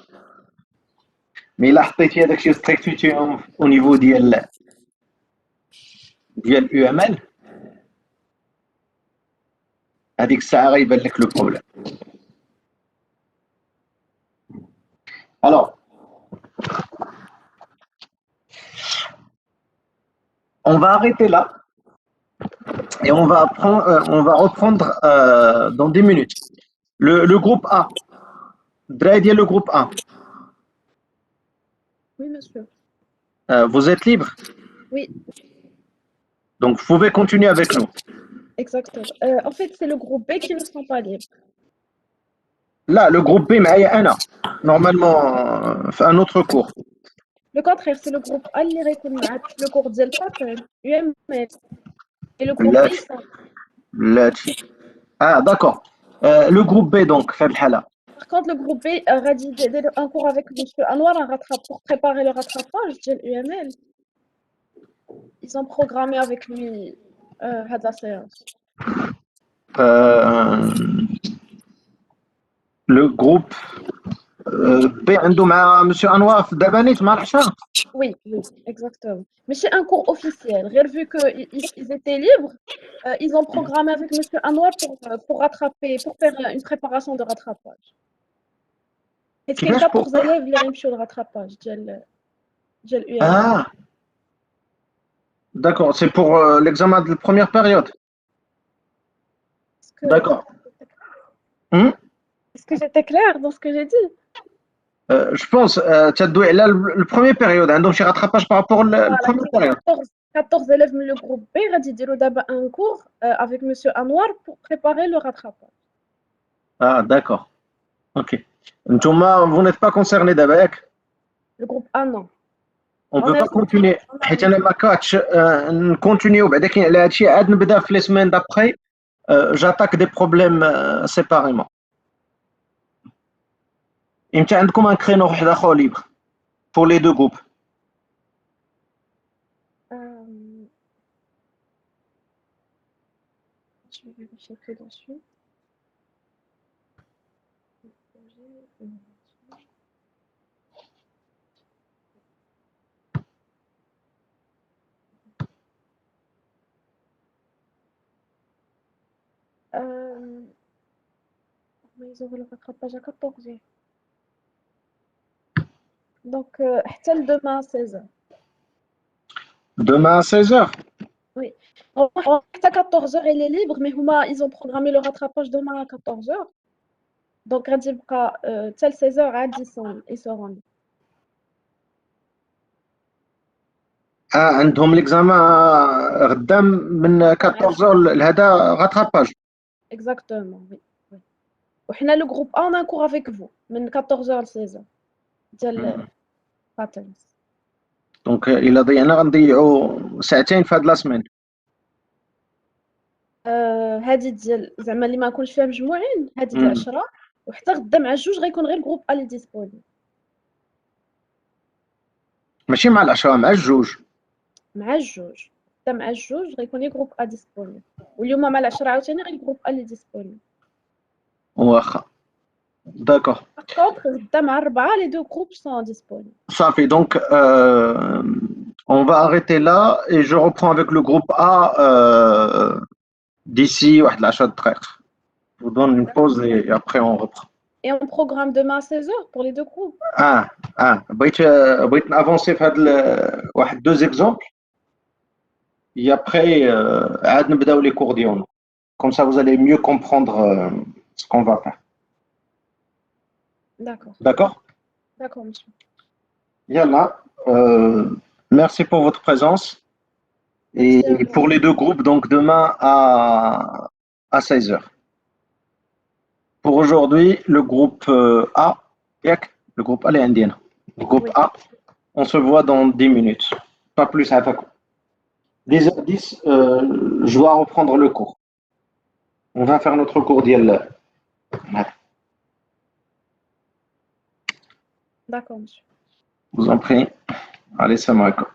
mais là حطيتي هذاك الشيء ستركتورتي au niveau ديال UML هذيك الساعه غيبان لك لو بروبليم. Alors on va arrêter là et on va reprendre dans 10 minutes. Le groupe A. Dradia, le groupe A. Oui, monsieur. Vous êtes libre? Oui, Donc vous pouvez continuer avec nous. exactement. En fait, c'est le groupe B qui ne sont pas libres. Là, le groupe B, mais Anna. Normalement, fait un autre cours. Le contraire, c'est le groupe A اللي غيكون معاك le cours ديال pattern UML. Et le groupe Là, B, ça. là, ah, d'accord. Le groupe B, donc, fait le hala. Par contre, le groupe B غادي يدير un cours avec monsieur Anwar pour préparer le rattrapage ديال UML. Ils ont programmé avec lui la séance. Le groupe B, عنده مع monsieur Anwar في دابانيت مع العشاء. Oui, oui, exactement. Mais c'est un cours officiel. Vu qu'ils étaient libres, ils ont programmé avec monsieur Anwar pour rattraper, pour faire une préparation de rattrapage. Est-ce qu'il y a 14 élèves qui ont fait le rattrapage de l'UM? Ah, d'accord, c'est pour l'examen de la première période. D'accord. Est-ce que j'étais claire dans ce que j'ai dit? Je pense, tu as doué là le premier période, hein, donc j'ai rattrapage par rapport à la première période. 14 élèves de le groupe B, ils ont d'abord un cours avec monsieur Anwar pour préparer le rattrapage. Ah, d'accord. Ok. Thomas, vous n'êtes pas concerné d'abord? Le groupe A, non. On ne peut pas continuer. حيت انا ما كاتش نكونتينيو بعدا كاين على هادشي عاد نبدا في لي سيمين دابري j'attaque des problèmes séparément. امتى عندكم ان كرينو واحد اخر libre pour les deux groupes? Je vais vérifier que dessus. Ils ont le rattrapage à 14 heures. Donc, demain à 16h. Demain à 16h? Oui. À 14h, il est libre, mais ils ont programmé le rattrapage demain à 14h. Donc, tel 16h à 10 ils seront. عندهم l'examen غدا من 14h لهذا rattrapage. Exactement, oui. وحنا le groupe A, on a un cours avec vous من 14h à 16h. ديال patterns. دونك الا ضيعنا غنضيعوا ساعتين في هاد لا سمين. هادي ديال زعما اللي ما نكونش فيها مجموعين هادي ديال 10 وحتى غدا مع الجوج غيكون غير الجروب ا لي ديسبوني. ماشي مع العشرة مع الجوج. مع الجوج حتى مع الجوج غيكون جروب ا ديسبوني واليوم مع العشرة عاوتاني غير الجروب ا لي ديسبوني. واخا داكوغ. كونطخ غدا مع الربعة لي دو جروب سون ديسبوني. صافي دونك on va arrêter là et je reprends avec le groupe A d'ici واحد 10 دقائق. Je vous donne une pause et après on reprend. Et on programme demain à 16h pour les deux groupes. بغيت نافونسي في هاد واحد deux exemples et après عاد نبداو les cours ديالنا. Comme ça vous allez mieux comprendre ce qu'on va faire. D'accord. D'accord? D'accord, monsieur. Yalla, merci pour votre présence. Et pour les deux groupes, donc demain à 16h. Pour aujourd'hui, le groupe A, le groupe A, les indiennes. Le groupe A, on se voit dans 10 minutes. Pas plus à 10h10, je dois reprendre le cours. On va faire notre cours d'hier. D'accord, monsieur. vous en prie. Allez, salam alaikum.